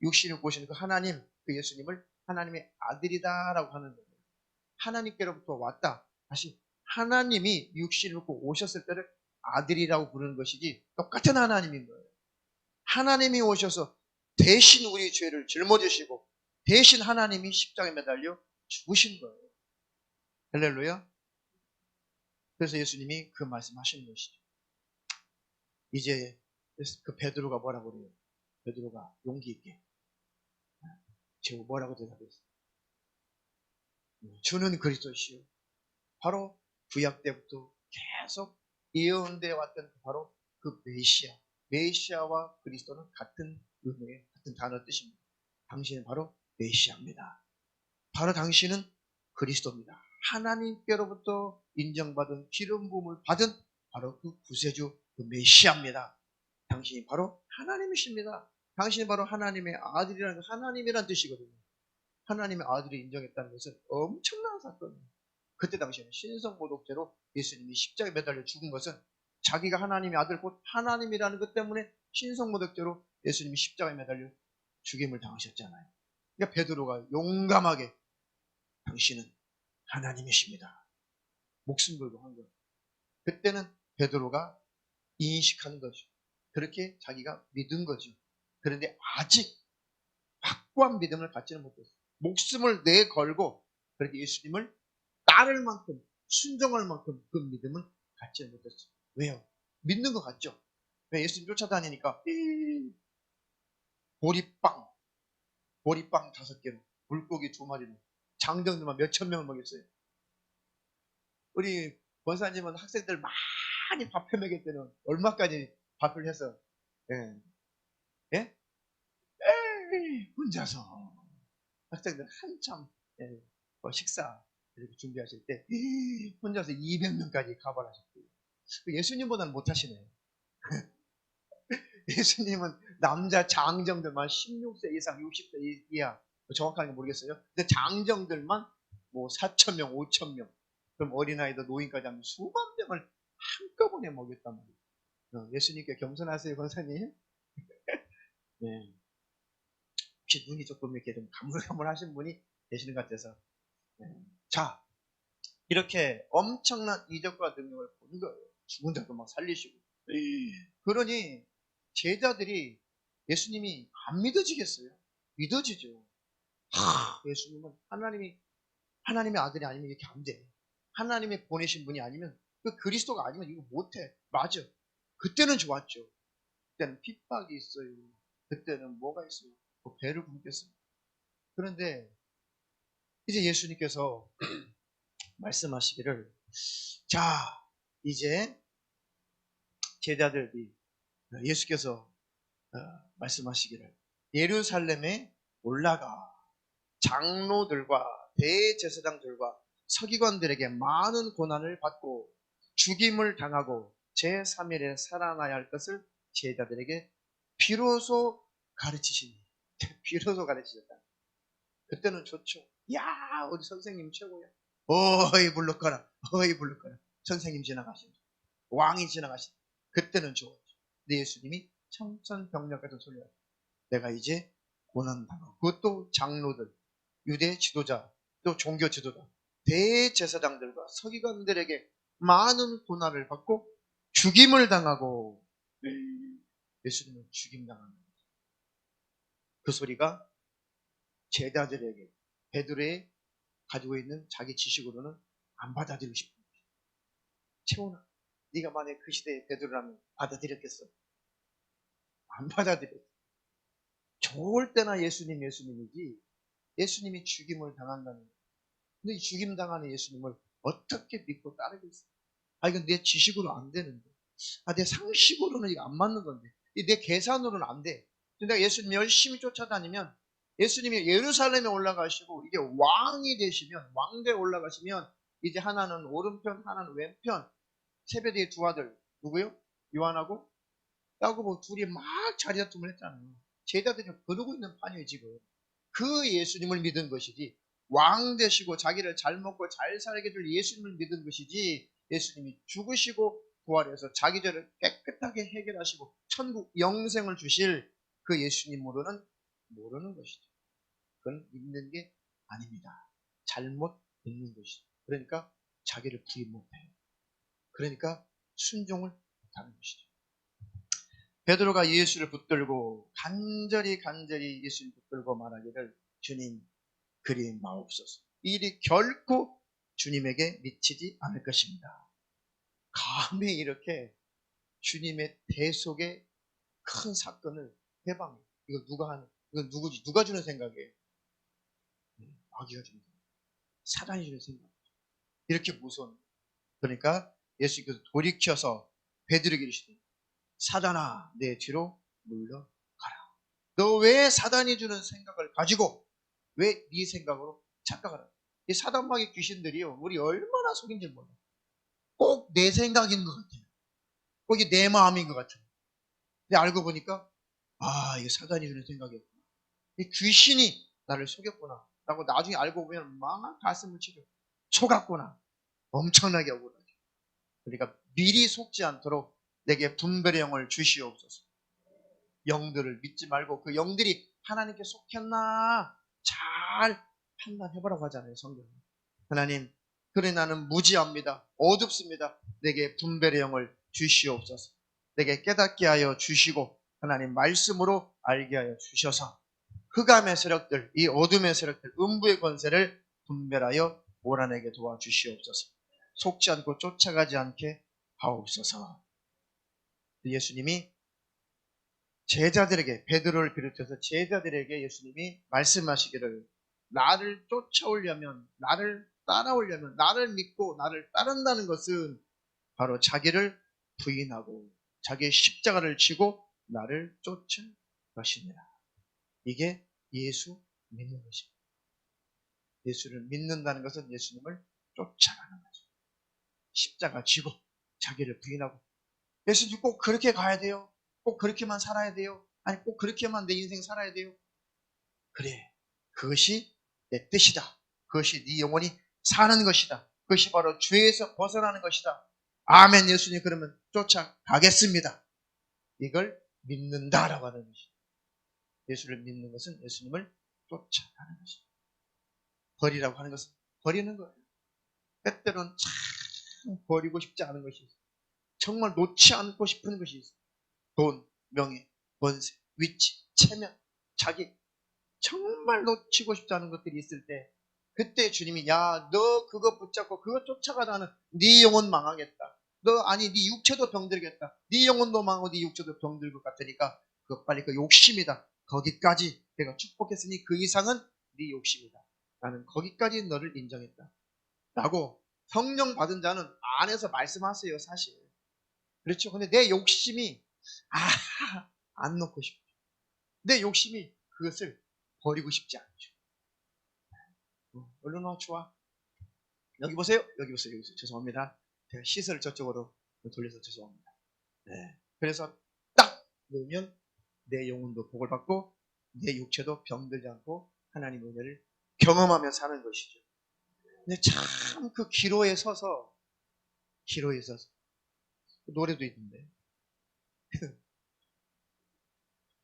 육신을 보시는 그 하나님, 그 예수님을 하나님의 아들이다라고 하는 거예요. 하나님께로부터 왔다. 다시 하나님이 육신을 입고 오셨을 때를 아들이라고 부르는 것이지 똑같은 하나님인 거예요. 하나님이 오셔서 대신 우리 죄를 짊어지시고 대신 하나님이 십자가에 매달려 죽으신 거예요. 할렐루야. 그래서 예수님이 그 말씀하시는 것이죠. 이제 그 베드로가 뭐라고 그래요? 베드로가 용기 있게 제가 뭐라고 대답했어요? 주는 그리스도시요. 바로 구약 때부터 계속 예언되어 왔던 바로 그 메시아. 메시아와 그리스도는 같은 의미의 같은 단어 뜻입니다. 당신은 바로 메시아입니다. 바로 당신은 그리스도입니다. 하나님께로부터 인정받은 기름 부음을 받은 바로 그 구세주 그 메시아입니다. 당신이 바로 하나님이십니다. 당신이 바로 하나님의 아들이라는 하나님이란 뜻이거든요. 하나님의 아들이 인정했다는 것은 엄청난 사건이에요. 그때 당시에는 신성모독죄로 예수님이 십자가에 매달려 죽은 것은 자기가 하나님의 아들 곧 하나님이라는 것 때문에 신성모독죄로 예수님이 십자가에 매달려 죽임을 당하셨잖아요. 그러니까 베드로가 용감하게 당신은 하나님이십니다. 목숨 걸고 한 거예요. 그때는 베드로가 인식한 거죠. 그렇게 자기가 믿은 거죠. 그런데 아직 확고한 믿음을 갖지는 못했어요. 목숨을 내걸고 그렇게 예수님을 따를 만큼 순종할 만큼 그 믿음을 갖지는 못했어요. 왜요? 믿는 것 같죠? 왜? 예수님 쫓아다니니까 보리빵 5개로 물고기 2마리로 장정들만 몇천 명을 먹였어요. 우리 권사님은 학생들 많이 밥해 먹일 때는 얼마까지 밥을 해서 예? 예? 에이, 혼자서 학생들 한참 예, 식사 이렇게 준비하실 때 혼자서 200명까지 가발하셨고요. 예수님보다는 못하시네요. 예수님은 남자 장정들만 16세 이상 60세 이하 정확하게 모르겠어요. 근데 장정들만 뭐 4,000명 5,000명 그럼 어린아이도 노인까지 하면 수만 명을 한꺼번에 먹였단 말이에요. 예수님께 겸손하세요 권사님. 네. 혹시 눈이 조금 이렇게 좀 가물가물하신 분이 계시는 것 같아서 네. 자 이렇게 엄청난 이적과 능력을 보는 거예요. 죽은 자도 막 살리시고 그러니 제자들이 예수님이 안 믿어지겠어요? 믿어지죠. 예수님은 하나님의 아들이 아니면 이렇게 안 돼. 하나님이 보내신 분이 아니면 그 그리스도가 아니면 이거 못해. 맞아. 그때는 좋았죠. 그때는 핍박이 있어요. 그때는 뭐가 있어요? 뭐 배를 굶겠어요. 그런데 이제 예수님께서 말씀하시기를 자 이제 제자들이 예수께서 말씀하시기를 예루살렘에 올라가 장로들과 대제사장들과 서기관들에게 많은 고난을 받고 죽임을 당하고 제3일에 살아나야 할 것을 제자들에게 비로소 가르치시니 비로소 가르치셨다. 그때는 좋죠. 야 우리 선생님 최고야. 어이 불렀거라 어이 불렀거라. 선생님 지나가신다. 왕이 지나가신다. 그때는 좋았죠. 근데 예수님이 청천벽력 같은 소리가 내가 이제 고난당하고 그것도 장로들 유대 지도자 또 종교 지도자 대제사장들과 서기관들에게 많은 고난을 받고 죽임을 당하고 예수님은 죽임당하는 거예요. 그 소리가 제자들에게 베드로의 가지고 있는 자기 지식으로는 안 받아들이고 싶은 거예요. 채원아 네가 만약 그 시대의 베드로라면 받아들였겠어? 안 받아들였어. 좋을 때나 예수님이지 예수님이 죽임을 당한다는 거예요. 근데 이 죽임 당하는 예수님을 어떻게 믿고 따르겠어요? 이건 내 지식으로 안 되는데. 내 상식으로는 이거 안 맞는 건데. 내 계산으로는 안 돼. 근데 내가 예수님 열심히 쫓아다니면 예수님이 예루살렘에 올라가시고 이게 왕이 되시면 왕대에 올라가시면 이제 하나는 오른편 하나는 왼편 세베대의 두 아들 누구요? 요한하고 야고보 둘이 막 자리다툼을 했잖아요. 제자들이 그러고 있는 판이에요 지금. 그 예수님을 믿은 것이지 왕 되시고 자기를 잘 먹고 잘 살게 될 예수님을 믿은 것이지 예수님이 죽으시고 부활해서 자기 죄를 깨끗하게 해결하시고 천국 영생을 주실 그 예수님으로는 모르는 것이죠. 그건 믿는 게 아닙니다. 잘못 믿는 것이죠. 그러니까 자기를 부인 못해요. 그러니까 순종을 못하는 것이죠. 베드로가 예수를 붙들고 간절히 예수를 붙들고 말하기를 주님 그리 마옵소서. 이 일이 결코 주님에게 미치지 않을 것입니다. 감히 이렇게 주님의 대속의 큰 사건을 해방. 이거 누가 하는? 이거 누구지? 누가 주는 생각이에요? 마귀가 주는 생각. 사단이 주는 생각. 이렇게 무서운. 그러니까 예수께서 돌이켜서 베드로에게 이르시되 사단아 내 뒤로 물러가라. 너 왜 사단이 주는 생각을 가지고 왜 네 생각으로 착각하라. 이 사단마귀 귀신들이요 우리 얼마나 속인지 몰라. 꼭 내 생각인 것 같아요. 꼭 이게 내 마음인 것 같아요. 근데 알고 보니까 이게 사단이 주는 생각이었구나. 이 귀신이 나를 속였구나 라고 나중에 알고 보면 막 가슴을 치죠. 속았구나. 엄청나게 억울하죠. 그러니까 미리 속지 않도록 내게 분별의 영을 주시옵소서. 영들을 믿지 말고 그 영들이 하나님께 속했나 잘 판단해보라고 하잖아요. 성경은. 하나님 그래 나는 무지합니다. 어둡습니다. 내게 분별의 영을 주시옵소서. 내게 깨닫게 하여 주시고 하나님 말씀으로 알게 하여 주셔서 흑암의 세력들, 이 어둠의 세력들, 음부의 권세를 분별하여 몰아내게 도와주시옵소서. 속지 않고 쫓아가지 않게 하옵소서. 예수님이 제자들에게, 베드로를 비롯해서 제자들에게 예수님이 말씀하시기를 나를 쫓아오려면, 나를 따라오려면, 나를 믿고 나를 따른다는 것은 바로 자기를 부인하고 자기의 십자가를 지고 나를 쫓을 것이니라. 이게 예수 믿는 것입니다. 예수를 믿는다는 것은 예수님을 쫓아가는 거죠. 십자가 지고 자기를 부인하고 예수님 꼭 그렇게 가야 돼요. 꼭 그렇게만 살아야 돼요. 아니 꼭 그렇게만 내 인생 살아야 돼요. 그래. 그것이 내 뜻이다. 그것이 네 영혼이 사는 것이다. 그것이 바로 죄에서 벗어나는 것이다. 아멘. 예수님 그러면 쫓아가겠습니다. 이걸 믿는다라고 하는 것이죠. 예수를 믿는 것은 예수님을 쫓아가는 것입니다. 버리라고 하는 것은 버리는 거예요. 때때로는 참 버리고 싶지 않은 것이 있어요. 정말 놓지 않고 싶은 것이 있어요. 돈, 명예, 권세, 위치, 체면, 자기 정말 놓치고 싶지 않은 것들이 있을 때 그때 주님이 야 너 그거 붙잡고 그거 쫓아가다는 네 영혼 망하겠다. 너 아니 네 육체도 병들겠다. 네 영혼도 망하고 네 육체도 병들 것 같으니까 그 빨리 그 욕심이다. 거기까지 내가 축복했으니 그 이상은 네 욕심이다. 나는 거기까지 너를 인정했다. 라고 성령 받은 자는 안에서 말씀하세요, 사실. 그렇죠. 근데 내 욕심이, 안 놓고 싶죠. 내 욕심이 그것을 버리고 싶지 않죠. 얼른 와, 좋아. 여기 보세요. 여기 보세요. 여기 보세요. 죄송합니다. 제가 시설을 저쪽으로 돌려서 죄송합니다. 네. 그래서 딱 놓으면 내 영혼도 복을 받고 내 육체도 병들지 않고 하나님의 은혜를 경험하며 사는 것이죠. 근데 참 그 기로에 서서 노래도 있는데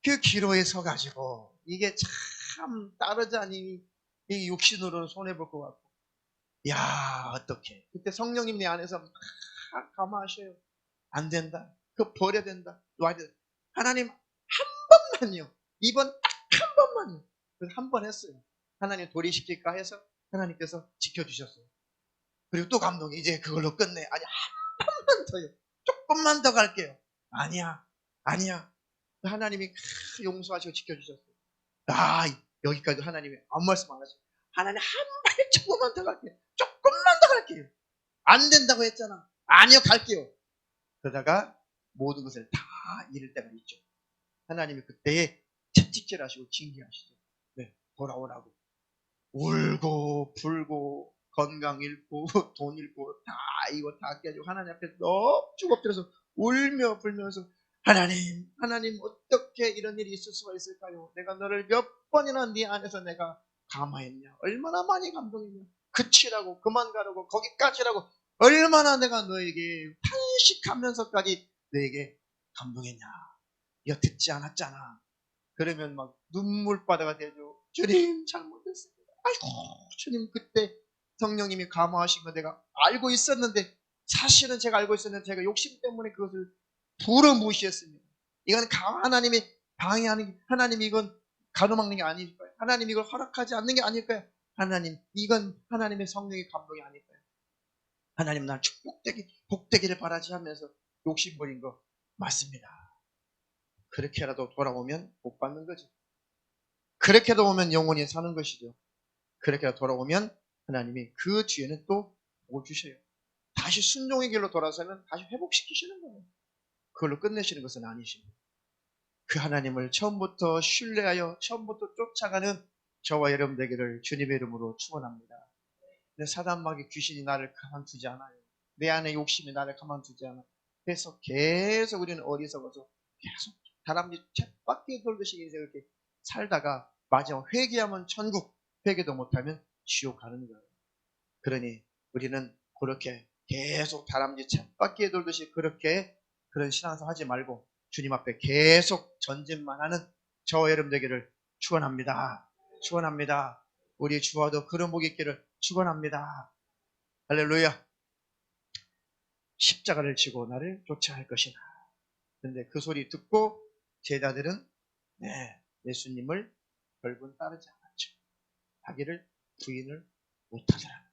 그 기로에 서 가지고 이게 참 따르자니 이 육신으로는 손해볼 것 같고 야 어떡해 그때 성령님 내 안에서 막 감화하셔요. 안 된다. 그거 버려야 된다. 놔야 된다. 하나님 한 번만요. 이번 딱 한 번만요. 그래서 한 번 했어요. 하나님 도리시킬까 해서 하나님께서 지켜주셨어요. 그리고 또 감동이 이제 그걸로 끝내. 아니 한 번만 더요. 조금만 더 갈게요. 아니야. 하나님이 용서하시고 지켜주셨어요. 여기까지 하나님이 아무 말씀 안 하시고 하나님 한 발조금만 더 갈게요. 조금만 더 갈게요. 안 된다고 했잖아. 아니요 갈게요. 그러다가 모든 것을 다 잃을 때가 있죠. 하나님이 그때에 채찍질 하시고 징계하시죠. 네, 돌아오라고. 울고 불고 건강 잃고 돈 잃고 다 이거 다 깨지고 하나님 앞에 넙죽 엎드려서 울며 불면서 하나님 어떻게 이런 일이 있을 수가 있을까요? 내가 너를 몇 번이나 네 안에서 내가 감화했냐? 얼마나 많이 감동했냐? 그치라고 그만 가라고 거기까지라고 얼마나 내가 너에게 탄식하면서까지 너에게 감동했냐. 이거 듣지 않았잖아. 그러면 막 눈물바다가 되죠. 주님 잘못했습니다. 아이고 주님 그때 성령님이 감화하신 거 내가 알고 있었는데, 사실은 제가 알고 있었는데 제가 욕심 때문에 그것을 불어 무시했습니다. 이건 하나님이 방해하는, 하나님이 이건 가로막는 게 아닐까요? 하나님이 이걸 허락하지 않는 게 아닐까요? 하나님 이건 하나님의 성령의 감동이 아닐까요? 하나님 날 복되기를 바라지 하면서 욕심 부린 거 맞습니다. 그렇게라도 돌아오면 복 받는 거죠. 그렇게도 오면 영원히 사는 것이죠. 그렇게라도 돌아오면 하나님이 그 뒤에는 또 복을 주셔요. 다시 순종의 길로 돌아서면 다시 회복시키시는 거예요. 그걸로 끝내시는 것은 아니십니다. 그 하나님을 처음부터 신뢰하여 처음부터 쫓아가는 저와 여러분 되기를 주님의 이름으로 축원합니다. 내 사단마귀 귀신이 나를 가만두지 않아요. 내 안에 욕심이 나를 가만두지 않아요. 그래서 계속 우리는 어리석어서 계속 다람쥐 쳇바퀴 돌듯이 인생을 이렇게 살다가 마지막 회개하면 천국, 회개도 못하면 지옥 가는 거예요. 그러니 우리는 그렇게 계속 다람쥐 쳇바퀴 돌듯이 그렇게 그런 신앙생활 하지 말고 주님 앞에 계속 전진만 하는 저와 여러분 되기를 축원합니다. 축원합니다. 우리 주와도 그런 복이 있기를 축원합니다. 할렐루야. 십자가를 지고 나를 쫓아갈 것이다. 그런데 그 소리 듣고 제자들은 예수님을 결국은 따르지 않았죠. 자기를 부인을 못하더라.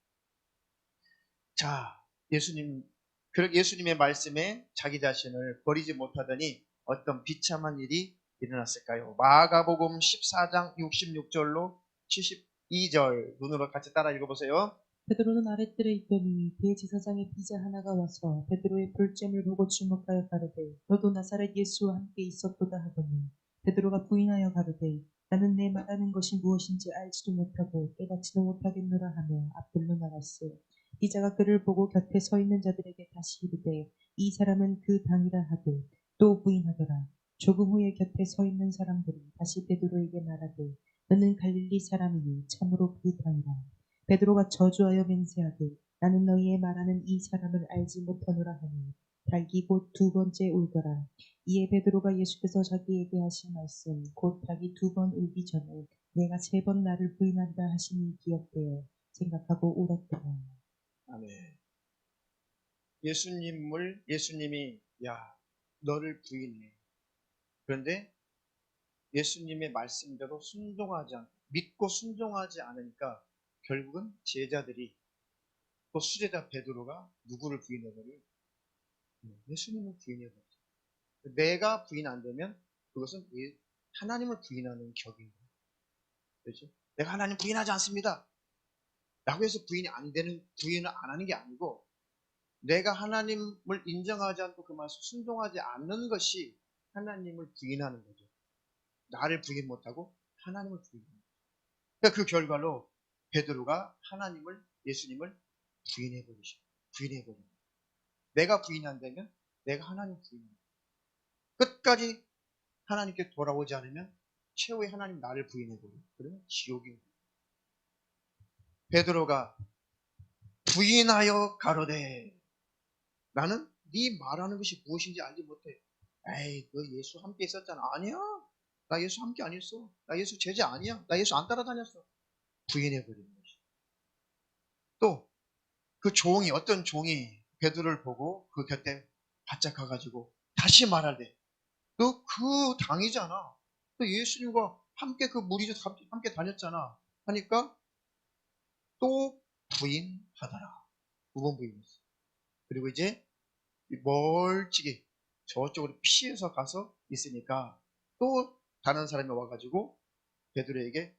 자, 예수님의 말씀에 자기 자신을 버리지 못하더니 어떤 비참한 일이 일어났을까요? 마가복음 14장 66절로 72절 눈으로 같이 따라 읽어보세요. 베드로는 아랫뜰에 있더니 대제사장의 비자 하나가 와서 베드로의 볼잼을 보고 주목하여 가로되 너도 나사렛 예수와 함께 있었도다 하더니 베드로가 부인하여 가로되 나는 내 말하는 것이 무엇인지 알지도 못하고 깨닫지도 못하겠노라 하며 앞들로 나갔어. 비자가 그를 보고 곁에 서 있는 자들에게 다시 이르되 이 사람은 그 당이라 하되 또 부인하더라. 조금 후에 곁에 서 있는 사람들이 다시 베드로에게 말하되 너는 갈릴리 사람이니 참으로 그 당이라. 베드로가 저주하여 맹세하되 나는 너희의 말하는 이 사람을 알지 못하노라 하니 닭이 곧 두 번째 울더라. 이에 베드로가 예수께서 자기에게 하신 말씀 곧 닭이 두 번 울기 전에 내가 세 번 나를 부인한다 하시니 기억되어 생각하고 울었더라. 아멘. 예수님이 야 너를 부인해. 그런데 예수님의 말씀대로 믿고 순종하지 않으니까 결국은 제자들이 또 수제자 베드로가 누구를 부인해버려요? 예수님을 부인해버려요. 내가 부인 안 되면 그것은 하나님을 부인하는 격인 거예요. 그렇죠? 내가 하나님 부인하지 않습니다 라고 해서 부인을 안 하는 게 아니고, 내가 하나님을 인정하지 않고 그 말씀 순종하지 않는 것이 하나님을 부인하는 거죠. 나를 부인 못하고 하나님을 부인하는 거죠. 그러니까 그 결과로 베드로가 예수님을 부인해버립니다. 내가 부인 안 되면 내가 하나님 부인합니다. 끝까지 하나님께 돌아오지 않으면 최후의 하나님 나를 부인해버려요. 그러면 지옥인 거예요. 베드로가 부인하여 가로되 나는 네 말하는 것이 무엇인지 알지 못해. 에이 너 예수 함께 있었잖아. 아니야. 나 예수 함께 안 있어. 나 예수 제자 아니야. 나 예수 안 따라다녔어. 부인해버리는 것이. 또 그 어떤 종이 베드로를 보고 그 곁에 바짝 가가지고 다시 말하되 너 그 당이잖아. 너 예수님과 함께 그 무리에 함께 다녔잖아. 하니까 또 부인하더라. 두 번 부인했어. 그리고 이제 멀찍이 저쪽으로 피해서 가서 있으니까 또 다른 사람이 와가지고 베드로에게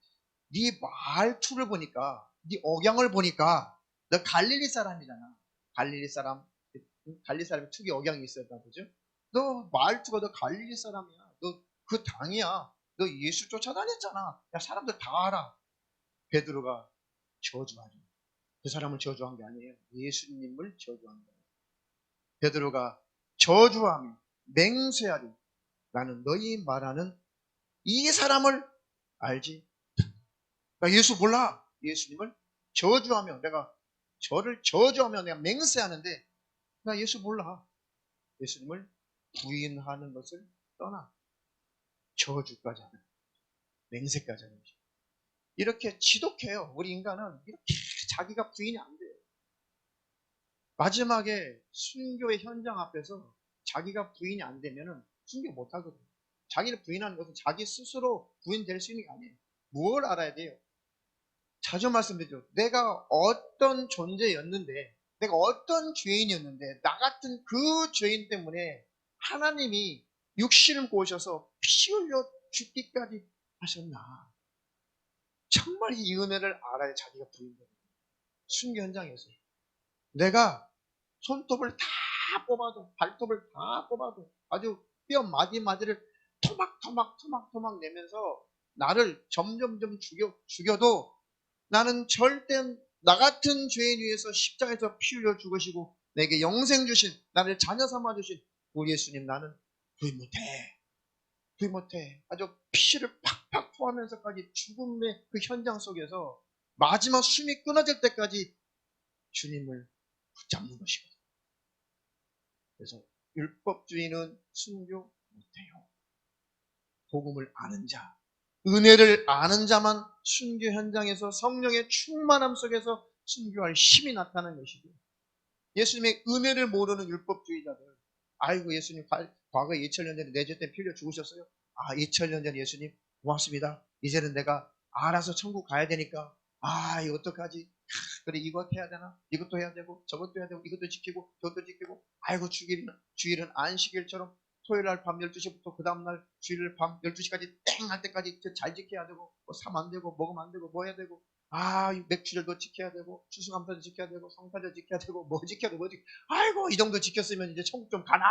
네 말투를 보니까, 네 억양을 보니까 너 갈릴리 사람이잖아. 갈릴리 사람이 특이 억양이 있었다 보죠. 너 말투가 너 갈릴리 사람이야. 너 그 당이야. 너 예수 쫓아다녔잖아. 야 사람들 다 알아. 베드로가 저주하죠. 그 사람을 저주한 게 아니에요. 예수님을 저주한 거예요. 베드로가 저주하며 맹세하리 나는 너희 말하는 이 사람을 알지. 나 예수 몰라. 예수님을 저주하며 내가 저를 저주하며 내가 맹세하는데 나 예수 몰라. 예수님을 부인하는 것을 떠나 저주까지 하는, 맹세까지 하는 것입니다. 이렇게 지독해요. 우리 인간은 이렇게 자기가 부인이 안 돼요. 마지막에 순교의 현장 앞에서 자기가 부인이 안 되면은 순교 못 하거든요. 자기를 부인하는 것은 자기 스스로 부인될 수 있는 게 아니에요. 무엇을 알아야 돼요? 자주 말씀드리죠. 내가 어떤 존재였는데, 내가 어떤 죄인이었는데, 나 같은 그 죄인 때문에 하나님이 육신을 고셔서 피 흘려 죽기까지 하셨나. 정말 이 은혜를 알아야 자기가 부인되는 거예요. 순교 현장에서. 내가 손톱을 다 뽑아도, 발톱을 다 뽑아도, 아주 뼈 마디마디를 토막토막 내면서 나를 점점점 죽여도 나는 절대 나 같은 죄인 위해서 십자가에서 피 흘려 죽으시고 내게 영생 주신, 나를 자녀 삼아 주신 우리 예수님, 나는 부인 못해. 아주 피를 팍팍 토하면서까지 죽음의 그 현장 속에서 마지막 숨이 끊어질 때까지 주님을 붙잡는 것이거든요. 그래서 율법주의는 순교 못해요. 복음을 아는 자, 은혜를 아는 자만 순교 현장에서 성령의 충만함 속에서 순교할 힘이 나타나는 것이고, 예수님의 은혜를 모르는 율법주의자들, 아이고 예수님 과거 2000년 전에 내 죄 때문에 피 흘려 죽으셨어요. 아, 2000년 전에 예수님 고맙습니다. 이제는 내가 알아서 천국 가야 되니까, 아 이거 어떡하지? 그래 이것 해야 되나? 이것도 해야 되고 저것도 해야 되고 이것도 지키고 저것도 지키고, 아이고 주일은 안식일처럼 토요일 날 밤 12시부터 그 다음날 주일 밤 12시까지 땡 할 때까지 잘 지켜야 되고, 뭐 사면 안 되고 먹으면 안 되고 뭐 해야 되고, 아 맥주절도 지켜야 되고 추수감사도 지켜야 되고 성탄절 지켜야 되고 뭐 지켜야 되고 뭐 지켜야 되고, 아이고 이 정도 지켰으면 이제 천국 좀 가나?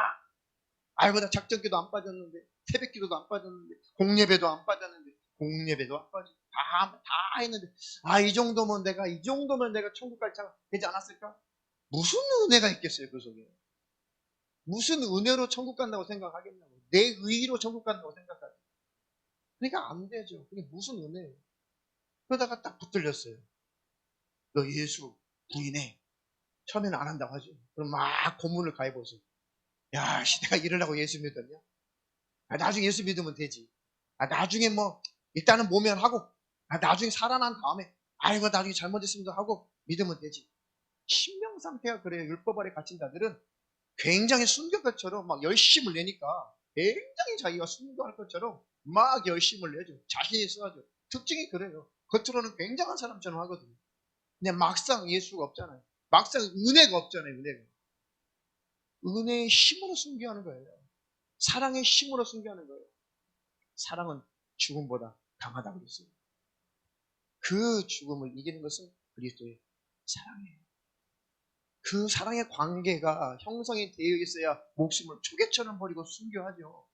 아이고 나 작전기도 안 빠졌는데, 새벽기도도 안 빠졌는데, 공예배도 안 빠졌는데, 공예배도 안 빠지, 다 했는데, 아 이 정도면 내가 천국 갈 차가 되지 않았을까? 무슨 은혜가 있겠어요 그 속에? 무슨 은혜로 천국 간다고 생각하겠냐고. 내 의로 천국 간다고 생각하죠. 그러니까 안 되죠. 그게 무슨 은혜예요? 그러다가 딱 붙들렸어요. 너 예수 부인해. 처음에는 안 한다고 하죠. 그럼 막 고문을 가해보세요. 야, 내가 이러려고 예수 믿었냐? 아, 나중에 예수 믿으면 되지. 아, 나중에 뭐 일단은 모면하고, 아, 나중에 살아난 다음에 아이고 나중에 잘못했습니다 하고 믿으면 되지. 신명 상태가 그래요. 율법 아래 갇힌 자들은 굉장히 순교할 것처럼 막 열심을 내니까, 굉장히 자기가 순교할 것처럼 막 열심을 내죠. 자신이 있어가지고. 특징이 그래요. 겉으로는 굉장한 사람처럼 하거든요. 근데 막상 예수가 없잖아요. 막상 은혜가 없잖아요. 은혜의 힘으로 순교하는 거예요. 사랑의 힘으로 순교하는 거예요. 사랑은 죽음보다 강하다고 그랬어요. 그 죽음을 이기는 것은 그리스도의 사랑이에요. 그 사랑의 관계가 형성이 되어 있어야 목숨을 초계처럼 버리고 순교하죠.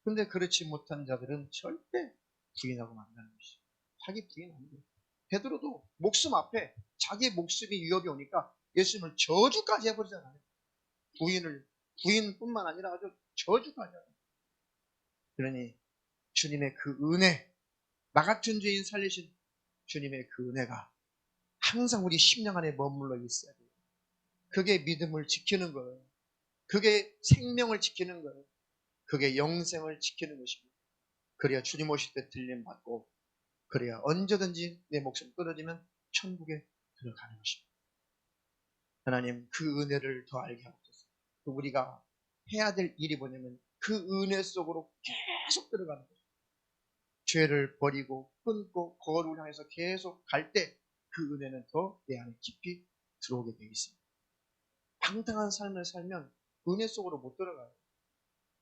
근데 그렇지 못한 자들은 절대 부인하고 만나는 것이죠. 자기 부인 안 돼요. 베드로도 목숨 앞에 자기 목숨이 위협이 오니까 예수님을 저주까지 해버리잖아요. 부인뿐만 아니라 아주 저주까지 하죠. 그러니 주님의 그 은혜, 나 같은 죄인 살리신 주님의 그 은혜가 항상 우리 심령 안에 머물러 있어야 돼요. 그게 믿음을 지키는 거예요. 그게 생명을 지키는 거예요. 그게 영생을 지키는 것입니다. 그래야 주님 오실 때 들림 받고, 그래야 언제든지 내 목숨 끊어지면 천국에 들어가는 것입니다. 하나님 그 은혜를 더 알게 하옵소서. 우리가 해야 될 일이 뭐냐면 그 은혜 속으로 계속 들어가는 거예요. 죄를 버리고 끊고 거룩을 향해서 계속 갈 때 그 은혜는 더 내 안에 깊이 들어오게 되어 있습니다. 방탕한 삶을 살면 은혜 속으로 못 들어가요.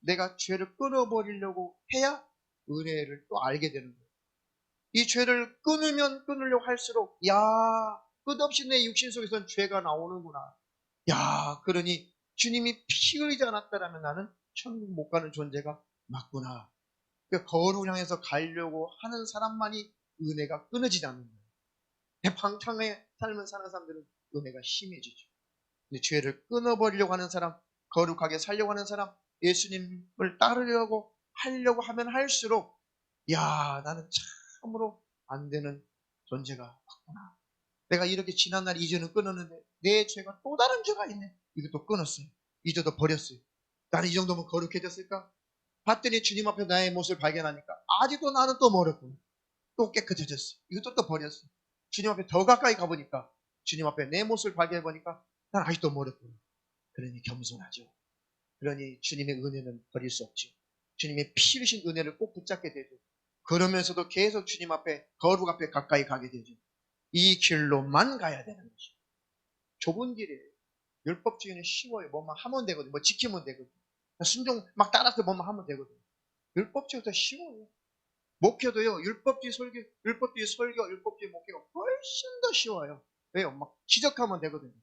내가 죄를 끊어버리려고 해야 은혜를 또 알게 되는 거예요. 이 죄를 끊으려고 할수록, 야, 끝없이 내 육신 속에서는 죄가 나오는구나. 야, 그러니 주님이 피 흘리지 않았다라면 나는 천국 못 가는 존재가 맞구나. 그러니까 거룩을 향해서 가려고 하는 사람만이 은혜가 끊어지지 않는 거예요. 방탕의 삶을 사는 사람들은 은혜가 심해지죠. 근데 죄를 끊어버리려고 하는 사람, 거룩하게 살려고 하는 사람, 예수님을 따르려고 하려고 하면 할수록, 야, 나는 참으로 안 되는 존재가 맞구나. 내가 이렇게 지난날 이제는 끊었는데 내 죄가 또 다른 죄가 있네. 이것도 끊었어요. 잊어도 버렸어요. 나는 이 정도면 거룩해졌을까? 봤더니 주님 앞에 나의 모습을 발견하니까 아직도 나는 또 멀었구나. 또 깨끗해졌어. 이것도 또 버렸어. 주님 앞에 더 가까이 가보니까 주님 앞에 내 모습을 발견해보니까 난 아직도 멀었구나. 그러니 겸손하죠. 그러니 주님의 은혜는 버릴 수 없죠. 주님의 피 흘리신 은혜를 꼭 붙잡게 되죠. 그러면서도 계속 주님 앞에 거룩 앞에 가까이 가게 되죠. 이 길로만 가야 되는 것이죠. 좁은 길이에요. 율법 주의는 쉬워요. 뭐만 하면 되거든요. 뭐 지키면 되거든요. 순종 막 따라서 뭐만 하면 되거든요. 율법 주의가 더 쉬워요. 목회도요. 율법주의 설교, 율법주의 목회가 훨씬 더 쉬워요. 왜요? 막 지적하면 되거든요.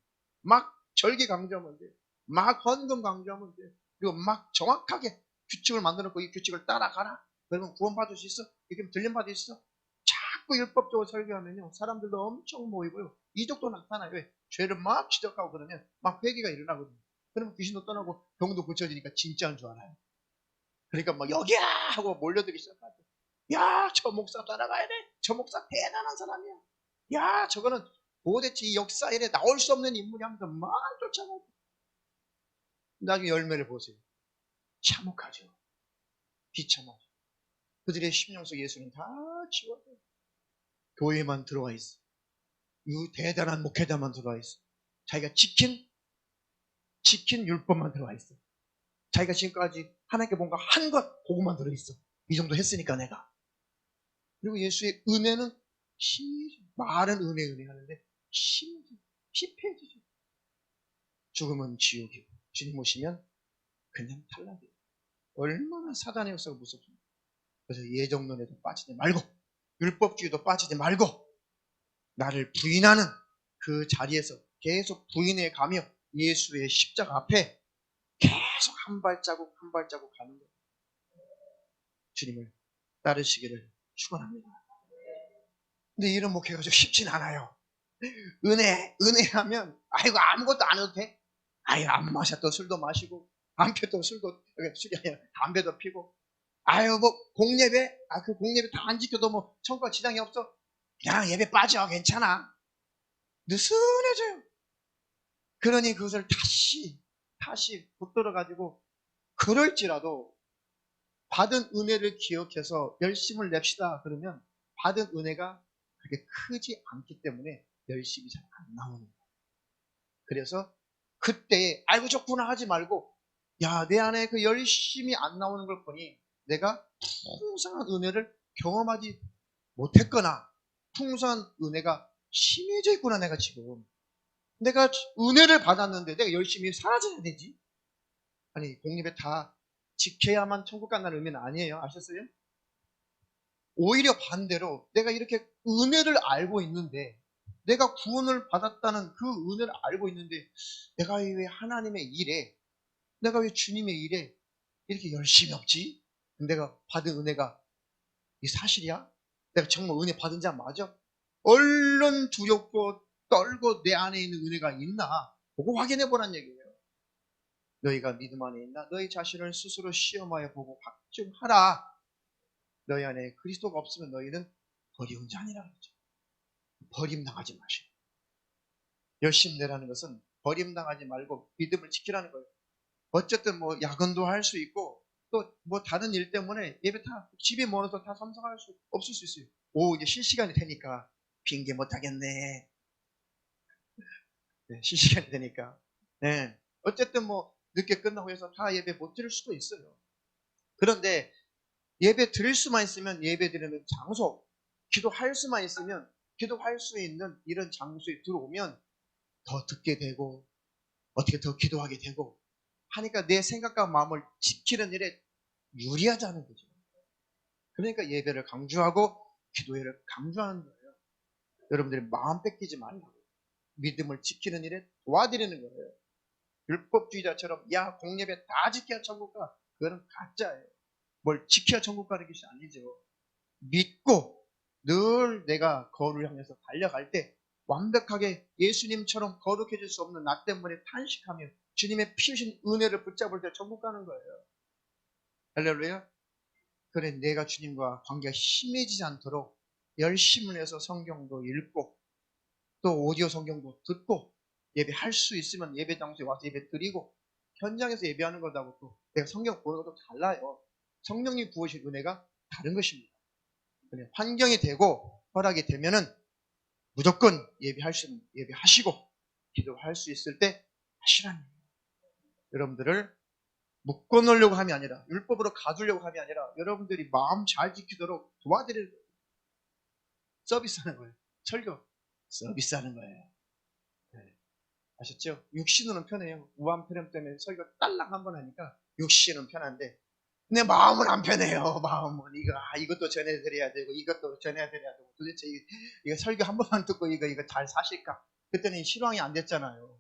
막 절기 강조하면 돼요. 막 헌금 강조하면 돼요. 그리고 막 정확하게 규칙을 만들어놓고 이 규칙을 따라가라. 그러면 구원받을 수 있어? 이렇게 들림받을 수 있어? 자꾸 율법적으로 설교하면요. 사람들도 엄청 모이고요. 이적도 나타나요. 왜? 죄를 막 지적하고 그러면 막 회개가 일어나거든요. 그러면 귀신도 떠나고 병도 고쳐지니까 진짜인 줄 알아요. 그러니까 막 여기야! 하고 몰려들기 시작하죠. 야, 저 목사 따라가야 돼. 저 목사 대단한 사람이야. 야, 저거는 도대체 이 역사 일에 나올 수 없는 인물이 하면서 막 쫓아가고. 나중에 열매를 보세요. 참혹하죠. 비참하죠. 그들의 심령 속 예수는 다 지워져요. 교회만 들어와 있어. 이 대단한 목회자만 들어와 있어. 자기가 지킨 율법만 들어와 있어. 자기가 지금까지 하나님께 뭔가 한 것, 그것만 들어있어. 이 정도 했으니까 내가. 그리고 예수의 은혜는 말은 은혜 하는데 심지 피폐해지죠. 죽음은 지옥이고 주님 오시면 그냥 탈락이에요. 얼마나 사단의 역사가 무섭습니까? 그래서 예정론에도 빠지지 말고 율법주의도 빠지지 말고 나를 부인하는 그 자리에서 계속 부인해 가며 예수의 십자가 앞에 계속 한 발자국 한 발자국 가는 거예요. 주님을 따르시기를 축원합니다. 근데 이런 목회가 좀 쉽진 않아요. 은혜하면, 아이고, 아무것도 안 해도 돼? 아유, 안 마셨던 술도 마시고, 안 폈던 술이 아니라 담배도 피고, 아유, 뭐, 공예배? 그 공예배 다 안 지켜도 뭐, 천국과 지장이 없어? 그냥 예배 빠져, 괜찮아. 느슨해져요. 그러니 그것을 다시 붙들어가지고, 그럴지라도, 받은 은혜를 기억해서 열심을 냅시다. 그러면, 받은 은혜가 그렇게 크지 않기 때문에 열심이 잘 안 나오는 거예요. 그래서 그때 아이고 좋구나 하지 말고 야, 내 안에 그 열심이 안 나오는 걸 보니 내가 풍성한 은혜를 경험하지 못했거나 풍성한 은혜가 심해져 있구나. 내가 지금 내가 은혜를 받았는데 내가 열심히 사라져야 되지. 아니, 공립에 다 지켜야만 천국 간다는 의미는 아니에요. 아셨어요? 오히려 반대로 내가 이렇게 은혜를 알고 있는데 내가 구원을 받았다는 그 은혜를 알고 있는데 내가 왜 하나님의 일에 내가 왜 주님의 일에 이렇게 열심히 없지? 내가 받은 은혜가 이 사실이야? 내가 정말 은혜 받은 자 맞아? 얼른 두렵고 떨고 내 안에 있는 은혜가 있나? 그거 확인해 보란 얘기예요. 너희가 믿음 안에 있나? 너희 자신을 스스로 시험하여 보고 확증하라. 너희 안에 그리스도가 없으면 너희는 버리운 자니라 그러죠. 버림당하지 마시고. 열심 내라는 것은 버림당하지 말고 믿음을 지키라는 거예요. 어쨌든 뭐 야근도 할 수 있고 또 뭐 다른 일 때문에 예배 다 집에 멀어서 다 참석할 수 없을 수 있어요. 오, 이제 실시간이 되니까 핑계 못 하겠네. 네, 실시간이 되니까. 네. 어쨌든 뭐 늦게 끝나고 해서 다 예배 못 드릴 수도 있어요. 그런데 예배 드릴 수만 있으면 예배 드리는 장소, 기도할 수만 있으면 기도할 수 있는 이런 장소에 들어오면 더 듣게 되고 어떻게 더 기도하게 되고 하니까 내 생각과 마음을 지키는 일에 유리하자는 거죠. 그러니까 예배를 강조하고 기도회를 강조하는 거예요. 여러분들이 마음 뺏기지 말라고. 믿음을 지키는 일에 도와드리는 거예요. 율법주의자처럼 야, 공예배 다 지켜야 천국 가. 그거는 가짜예요. 뭘 지켜야 천국 가는 것이 아니죠. 믿고 늘 내가 거울을 향해서 달려갈 때 완벽하게 예수님처럼 거룩해질 수 없는 나 때문에 탄식하며 주님의 피우신 은혜를 붙잡을 때 천국 가는 거예요. 할렐루야. 그래, 내가 주님과 관계가 심해지지 않도록 열심을 해서 성경도 읽고 또 오디오 성경도 듣고 예배할 수 있으면 예배 장소에 와서 예배 드리고 현장에서 예배하는 것하고 또 내가 성경 보는 것도 달라요. 성령님 부으신 은혜가 다른 것입니다. 그냥 환경이 되고 허락이 되면은 무조건 예배할 수 있는 예배하시고 기도할 수 있을 때 하시라는 거예요. 여러분들을 묶어놓으려고 함이 아니라 율법으로 가두려고 함이 아니라 여러분들이 마음 잘 지키도록 도와드릴 서비스하는 거예요. 설교 서비스하는 거예요. 네. 아셨죠? 육신으로는 편해요. 우한 편함 때문에 설교 딸랑 한 번 하니까 육신은 편한데 내 마음은 안 편해요. 마음은 이것도 전해드려야 되고 이것도 전해드려야 되고 도대체 이거 설교 한 번만 듣고 이거 잘 사실까? 그때는 실황이 안 됐잖아요.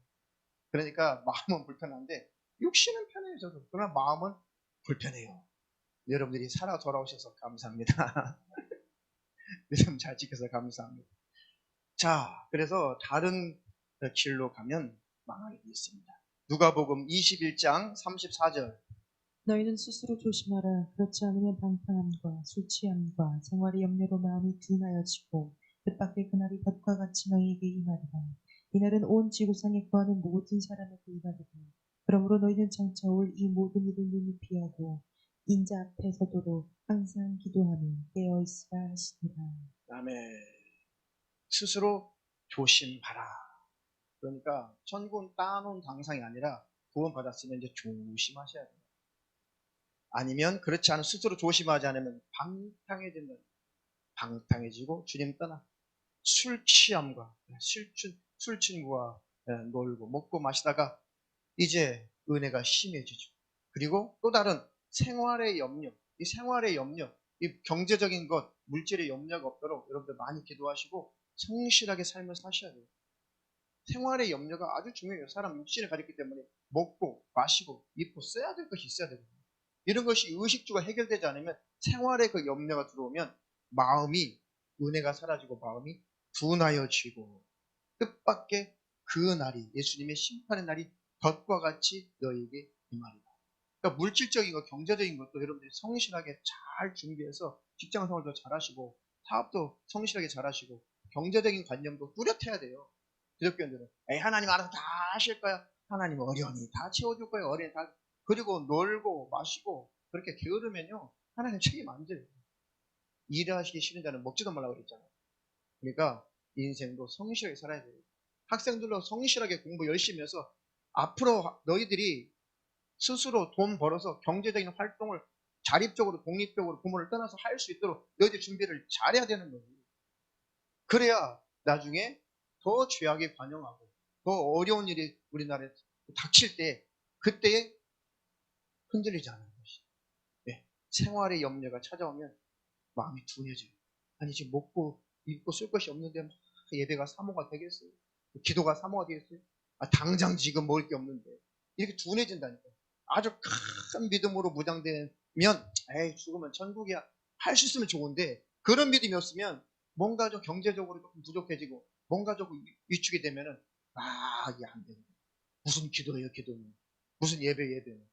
그러니까 마음은 불편한데 육신은 편해요. 저도. 그러나 마음은 불편해요. 여러분들이 살아 돌아오셔서 감사합니다. 요즘 잘 지켜서 감사합니다. 자, 그래서 다른 길로 가면 망하게 되어 있습니다. 누가복음 21장 34절. 너희는 스스로 조심하라. 그렇지 않으면 방탕함과 술 취함과 생활의 염려로 마음이 둔하여지고 뜻밖의 그날이 볕과 같이 너희에게 임하리라. 이날은 온 지구상에 거하는 모든 사람에게 임하리라. 그러므로 너희는 장차 올 이 모든 일을 눈이 피하고 인자 앞에 서도록 항상 기도하며 깨어 있으라 하시니라. 다음에 스스로 조심하라. 그러니까 천국은 따놓은 당상이 아니라 구원받았으면 이제 조심하셔야 돼요. 아니면 그렇지 않은 스스로 조심하지 않으면 방탕해진다. 방탕해지고 주님 떠나 술 취함과 술 친구와 놀고 먹고 마시다가 이제 은혜가 심해지죠. 그리고 또 다른 생활의 염려, 이 생활의 염려, 이 경제적인 것, 물질의 염려가 없도록 여러분들 많이 기도하시고 성실하게 삶을 사셔야 돼요. 생활의 염려가 아주 중요해요. 사람 육신을 가졌기 때문에 먹고 마시고 입고 써야 될 것이 있어야 되거든요. 이런 것이 의식주가 해결되지 않으면 생활의 그 염려가 들어오면 마음이 은혜가 사라지고 마음이 둔하여지고 뜻밖의 그 날이 예수님의 심판의 날이 덫과 같이 너에게 임하리라. 그러니까 물질적인 것, 경제적인 것도 여러분들이 성실하게 잘 준비해서 직장 생활도 잘하시고 사업도 성실하게 잘하시고 경제적인 관념도 뚜렷해야 돼요. 기독교인들은 에이 하나님 알아서 다 하실 거야. 하나님 어련히 다 채워줄 거예요. 어련히 다. 그리고 놀고 마시고 그렇게 게으르면요 하나님 책임 안 져요. 일하시기 싫은 자는 먹지도 말라고 그랬잖아요. 그러니까 인생도 성실하게 살아야 돼요. 학생들도 성실하게 공부 열심히 해서 앞으로 너희들이 스스로 돈 벌어서 경제적인 활동을 자립적으로 독립적으로 부모를 떠나서 할 수 있도록 너희들 준비를 잘해야 되는 거예요. 그래야 나중에 더 죄악에 관영하고 더 어려운 일이 우리나라에 닥칠 때 그때에 흔들리지 않는 것이. 네. 생활의 염려가 찾아오면 마음이 둔해져요. 아니 지금 먹고 입고 쓸 것이 없는데 예배가 사모가 되겠어요? 기도가 사모가 되겠어요? 당장 지금 먹을 게 없는데 이렇게 둔해진다니까. 아주 큰 믿음으로 무장되면 에이 죽으면 천국이야 할 수 있으면 좋은데 그런 믿음이 없으면 뭔가 좀 경제적으로 조금 부족해지고 뭔가 조금 위축이 되면은 이게 안 된다. 무슨 기도예요 기도는. 무슨 예배는.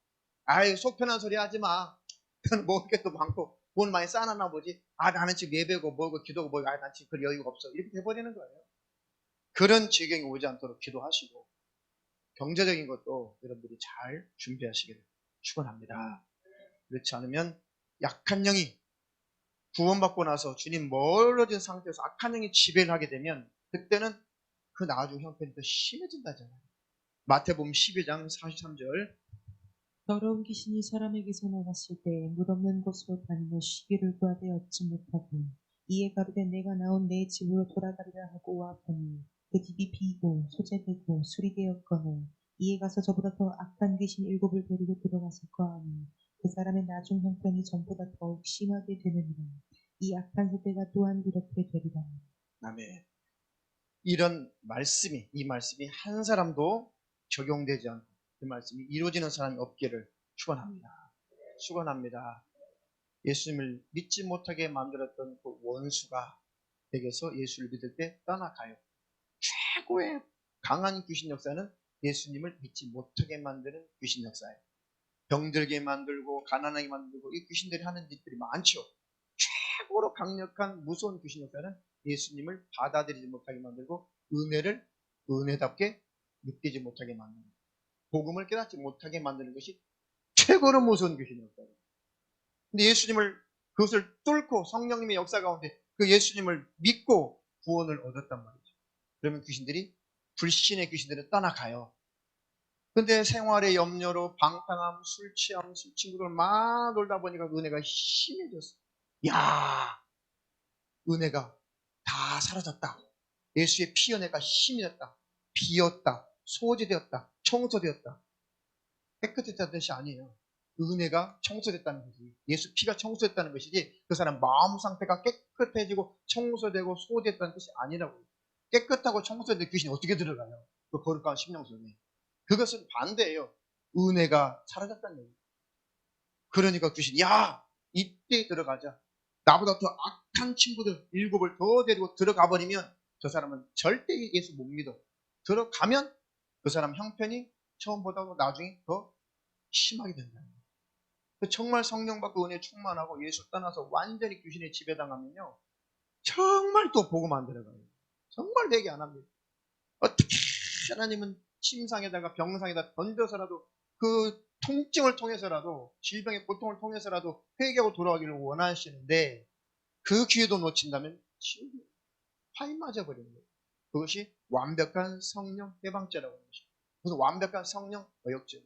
아이 속 편한 소리 하지 마. 너는 먹을 게 또 많고 돈 많이 쌓아놨나 보지. 나는 지금 예배고 뭐고 기도고 뭐고 난 지금 그럴 여유가 없어. 이렇게 돼버리는 거예요. 그런 지경이 오지 않도록 기도하시고 경제적인 것도 여러분들이 잘 준비하시기를 축원합니다. 그렇지 않으면 약한 영이 구원받고 나서 주님 멀어진 상태에서 악한 영이 지배를 하게 되면 그때는 그 나중 형편이 더 심해진다잖아요. 마태복음 12장 43절. 더러운 귀신이 사람에게서 나갔을 때 물없는 곳으로 다니며 쉬기를 구하되 얻지 못하고 이에 가로되 내가 나온 내 집으로 돌아가리라 하고 와보니 그 집이 비고 소재되고 술이 되었거늘 이에 가서 저보다 더 악한 귀신 7을 데리고 들어가서 거하니 그 사람의 나중 형편이 전보다 더욱 심하게 되느니라. 이 악한 세대가 또한 이렇게 되리라. 아멘. 이 말씀이 한 사람도 적용되지 않고 그 말씀이 이루어지는 사람이 없기를 축원합니다. 축원합니다. 예수님을 믿지 못하게 만들었던 그 원수가 댁에서 예수를 믿을 때 떠나가요. 최고의 강한 귀신 역사는 예수님을 믿지 못하게 만드는 귀신 역사예요. 병들게 만들고 가난하게 만들고 이 귀신들이 하는 짓들이 많죠. 최고로 강력한 무서운 귀신 역사는 예수님을 받아들이지 못하게 만들고 은혜를 은혜답게 느끼지 못하게 만드는 거예요. 복음을 깨닫지 못하게 만드는 것이 최고로 무서운 귀신이었어요. 근데 예수님을 그것을 뚫고 성령님의 역사 가운데 그 예수님을 믿고 구원을 얻었단 말이죠. 그러면 귀신들이 불신의 귀신들은 떠나가요. 근데 생활의 염려로 방탕함, 술 취함, 술 친구들 막 놀다 보니까 은혜가 심해졌어. 야, 은혜가 다 사라졌다. 예수의 피 은혜가 심해졌다. 비었다. 소지되었다. 청소되었다. 깨끗했다는 뜻이 아니에요. 은혜가 청소됐다는 것이지. 예수 피가 청소됐다는 것이지 그 사람 마음 상태가 깨끗해지고 청소되고 소지됐다는 뜻이 아니라고. 깨끗하고 청소된 귀신이 어떻게 들어가요? 그 거룩한 심령 속에. 그것은 반대예요. 은혜가 사라졌다는 얘기예요. 그러니까 귀신이 야 이때 들어가자. 나보다 더 악한 친구들 7을 더 데리고 들어가 버리면 저 사람은 절대 예수 못 믿어. 들어가면 그 사람 형편이 처음보다도 나중에 더 심하게 된다. 정말 성령 받고 은혜 충만하고 예수 떠나서 완전히 귀신에 지배당하면요. 정말 또 복음 안 들어가요. 정말 내게 안 합니다. 어떻게 하나님은 침상에다가 병상에다 던져서라도 그 통증을 통해서라도 질병의 고통을 통해서라도 회개하고 돌아가기를 원하시는데 그 기회도 놓친다면 파이 맞아버리는 거예요. 그것이 완벽한 성령 해방죄라고 하는 것입니다. 그래서 완벽한 성령 거역죄.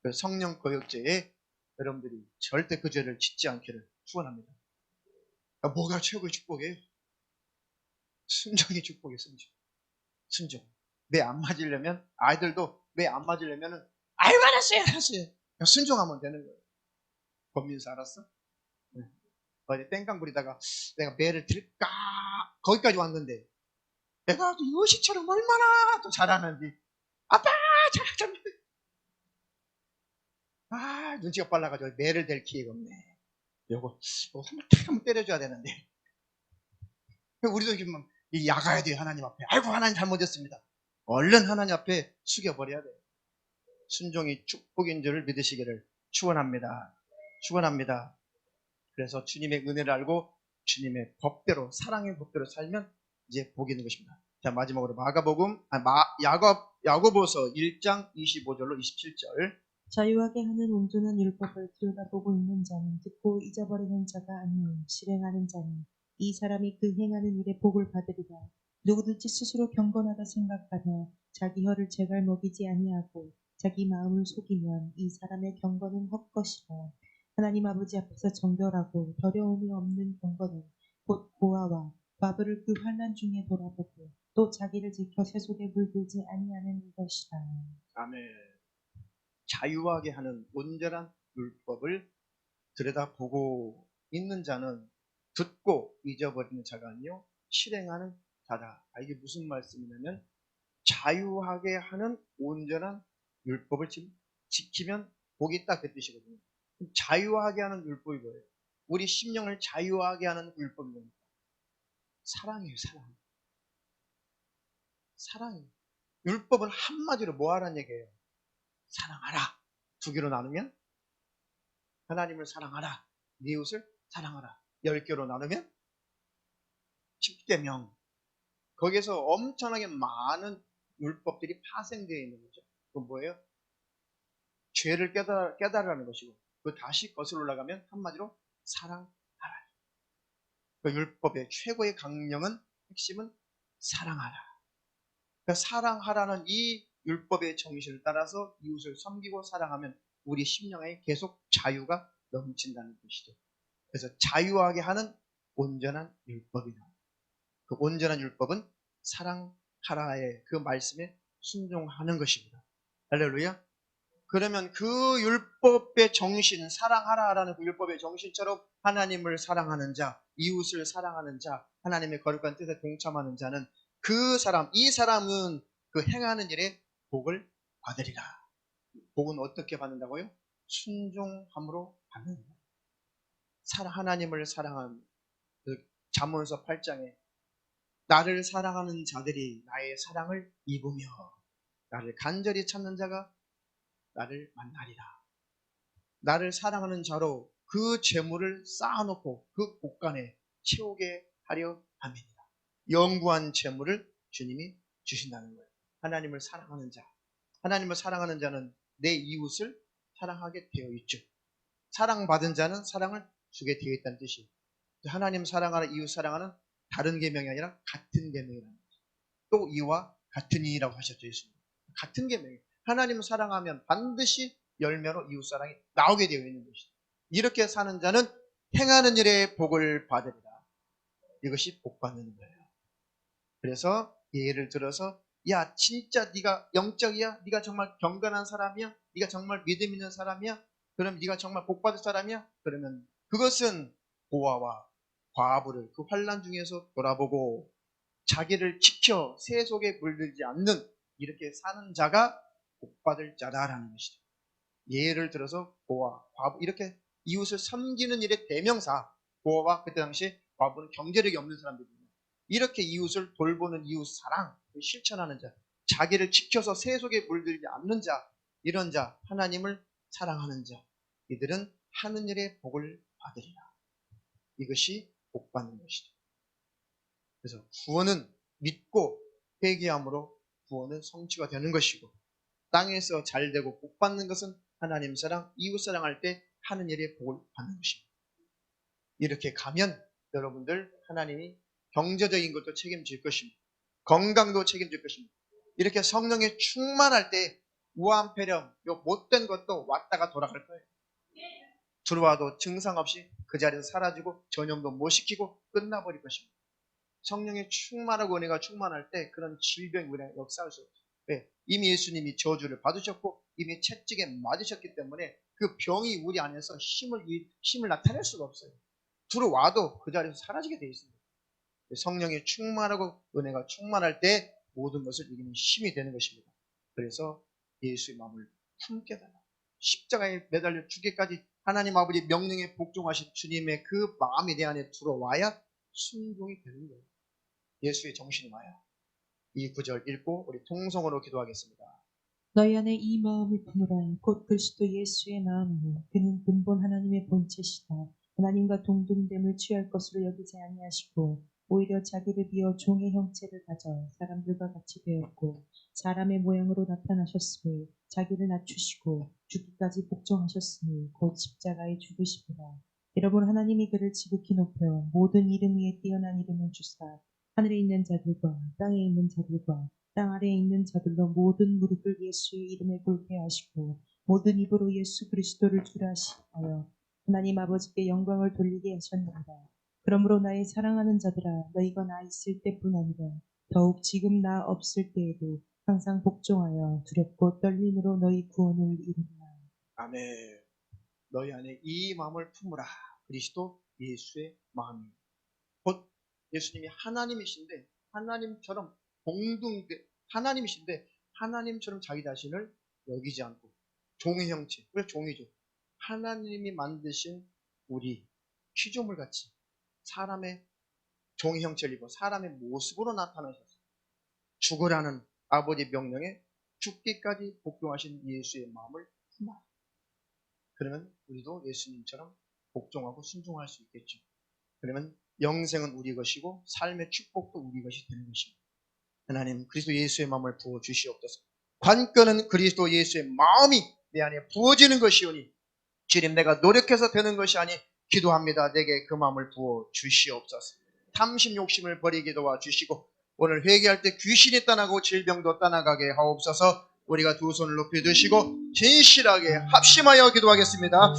그 성령 거역죄에 여러분들이 절대 그 죄를 짓지 않기를 축원합니다. 뭐가 최고의 축복이에요? 순종의 축복이에요. 순종. 매 안 맞으려면 아이들도 매 안 맞으려면은 아이고 알았어요. 순종하면 되는 거예요. 권민수 알았어? 네. 어제 땡깡 부리다가 내가 매를 들까 거기까지 왔는데 내가 요시처럼 얼마나 또 잘하는지 아빠 잘 눈치가 빨라가지고 매를 댈 기회가 없네. 요거 한번 때려줘야 되는데 우리도 지금 야가야 돼요. 하나님 앞에. 아이고 하나님 잘못했습니다. 얼른 하나님 앞에 숙여버려야 돼요. 순종이 축복인 줄을 믿으시기를 축원합니다. 축원합니다. 그래서 주님의 은혜를 알고 주님의 법대로 사랑의 법대로 살면 이제 복이 있는 것입니다. 자 마지막으로 야고보서 1장 25절로 27절. 자유하게 하는 온전한 율법을 들여다보고 있는 자는 듣고 잊어버리는 자가 아니요 실행하는 자니 이 사람이 그 행하는 일에 복을 받으리라. 누구든지 스스로 경건하다 생각하며 자기 혀를 제갈 먹이지 아니하고 자기 마음을 속이면 이 사람의 경건은 헛것이라. 하나님 아버지 앞에서 정결하고 더러움이 없는 경건은 곧 고아와 과부를 그 환난 중에 돌아보고 또 자기를 지켜 세속에 물들지 아니하는 것이라. 아멘. 자유하게 하는 온전한 율법을 들여다보고 있는 자는 듣고 잊어버리는 자가 아니요 실행하는 자다. 이게 무슨 말씀이냐면 자유하게 하는 온전한 율법을 지키면 복이 있다 그 뜻이거든요. 자유하게 하는 율법이 뭐예요? 우리 심령을 자유하게 하는 율법이 뭡니까? 사랑이에요. 사랑이에요. 율법은 한마디로 뭐 하라는 얘기예요? 사랑하라. 2개로 나누면 하나님을 사랑하라. 네 이웃을 사랑하라. 10개로 나누면 10계명. 거기에서 엄청나게 많은 율법들이 파생되어 있는 거죠. 그건 뭐예요? 죄를 깨달으라는 것이고 그 다시 거슬러 올라가면 한마디로 사랑하라. 그 율법의 최고의 강령은 핵심은 사랑하라. 그러니까 사랑하라는 이 율법의 정신을 따라서 이웃을 섬기고 사랑하면 우리 심령에 계속 자유가 넘친다는 것이죠. 그래서 자유하게 하는 온전한 율법이다. 그 온전한 율법은 사랑하라의 그 말씀에 순종하는 것입니다. 할렐루야. 그러면 그 율법의 정신, 사랑하라라는 그 율법의 정신처럼 하나님을 사랑하는 자, 이웃을 사랑하는 자, 하나님의 거룩한 뜻에 동참하는 자는 그 사람, 이 사람은 그 행하는 일에 복을 받으리라. 복은 어떻게 받는다고요? 순종함으로 받는다. 하나님을 사랑한 그 잠언서 8장에 나를 사랑하는 자들이 나의 사랑을 입으며 나를 간절히 찾는 자가 나를 만나리라. 나를 사랑하는 자로 그 재물을 쌓아놓고 그 곳간에 채우게 하려 함이니라. 영구한 재물을 주님이 주신다는 거예요. 하나님을 사랑하는 자. 하나님을 사랑하는 자는 내 이웃을 사랑하게 되어 있죠. 사랑받은 자는 사랑을 주게 되어 있다는 뜻이에요. 하나님 사랑하는 이웃 사랑하는 다른 계명이 아니라 같은 계명이라는 거죠. 또 이와 같은 이라고 하셨죠. 예수님. 같은 계명이에요. 하나님을 사랑하면 반드시 열매로 이웃 사랑이 나오게 되어 있는 것이죠. 이렇게 사는 자는 행하는 일에 복을 받으리라. 이것이 복 받는 거예요. 그래서 예를 들어서 야 진짜 네가 영적이야? 네가 정말 경건한 사람이야? 네가 정말 믿음 있는 사람이야? 그럼 네가 정말 복 받을 사람이야? 그러면 그것은 고아와 과부를 그 환난 중에서 돌아보고 자기를 지켜 새 속에 물들지 않는 이렇게 사는 자가 복 받을 자다라는 것이죠. 예를 들어서 고아, 과부 이렇게 이웃을 섬기는 일의 대명사. 고아와 그때 당시 과부는 경제력이 없는 사람들입니다. 이렇게 이웃을 돌보는 이웃 사랑 실천하는 자, 자기를 지켜서 새 속에 물들지 않는 자, 이런 자, 하나님을 사랑하는 자, 이들은 하는 일에 복을 받으리라. 이것이 복 받는 것이죠. 그래서 구원은 믿고 회개함으로 구원은 성취가 되는 것이고, 땅에서 잘 되고 복 받는 것은 하나님 사랑, 이웃 사랑할 때 하는 일에 복을 받는 것입니다. 이렇게 가면 여러분들 하나님이 경제적인 것도 책임질 것입니다. 건강도 책임질 것입니다. 이렇게 성령에 충만할 때 우암폐렴, 요 못된 것도 왔다가 돌아갈 거예요. 들어와도 증상 없이 그 자리에서 사라지고 전염도 못 시키고 끝나버릴 것입니다. 성령에 충만하고 은혜가 충만할 때 그런 질병이 우리가 역사할 수 없어요. 왜? 이미 예수님이 저주를 받으셨고 이미 채찍에 맞으셨기 때문에 그 병이 우리 안에서 힘을 나타낼 수가 없어요. 들어와도 그 자리에서 사라지게 되어 있습니다. 성령이 충만하고 은혜가 충만할 때 모든 것을 이기는 힘이 되는 것입니다. 그래서 예수의 마음을 품게 달라. 십자가에 매달려 죽기까지 하나님 아버지 명령에 복종하신 주님의 그 마음이 내 안에 들어와야 순종이 되는 거예요. 예수의 정신이 와야. 이 구절 읽고 우리 통성으로 기도하겠습니다. 너희 안에 이 마음을 품으라. 곧 그리스도 예수의 마음이요 그는 근본 하나님의 본체시다. 하나님과 동등됨을 취할 것으로 여기지 아니하시고 오히려 자기를 비어 종의 형체를 가져 사람들과 같이 되었고 사람의 모양으로 나타나셨으니 자기를 낮추시고 죽기까지 복종하셨으니 곧 십자가에 죽으시리라. 여러분 하나님이 그를 지극히 높여 모든 이름 위에 뛰어난 이름을 주사 하늘에 있는 자들과 땅에 있는 자들과 땅 아래에 있는 자들로 모든 무릎을 예수의 이름에 꿇게 하시고 모든 입으로 예수 그리스도를 주라 하시하여 하나님 아버지께 영광을 돌리게 하셨느니라. 그러므로 나의 사랑하는 자들아 너희가 나 있을 때뿐 아니라 더욱 지금 나 없을 때에도 항상 복종하여 두렵고 떨림으로 너희 구원을 이루리라. 아멘. 너희 안에 이 마음을 품으라. 그리스도 예수의 마음이. 곧 예수님이 하나님이신데 하나님처럼 하나님이신데 하나님처럼 자기 자신을 여기지 않고 종의 형체. 왜 종이죠? 하나님이 만드신 우리 피조물 같이 사람의 종의 형체를 입고 사람의 모습으로 나타나셨어요. 죽으라는 아버지 명령에 죽기까지 복종하신 예수의 마음을 품어라. 그러면 우리도 예수님처럼 복종하고 순종할 수 있겠죠. 그러면 영생은 우리 것이고 삶의 축복도 우리 것이 되는 것입니다. 하나님 그리스도 예수의 마음을 부어 주시옵소서. 관건은 그리스도 예수의 마음이 내 안에 부어지는 것이오니 주님 내가 노력해서 되는 것이 아니 기도합니다. 내게 그 마음을 부어 주시옵소서. 탐심 욕심을 버리게 도와주시고 오늘 회개할 때 귀신이 떠나고 질병도 떠나가게 하옵소서. 우리가 두 손을 높이 드시고 진실하게 합심하여 기도하겠습니다.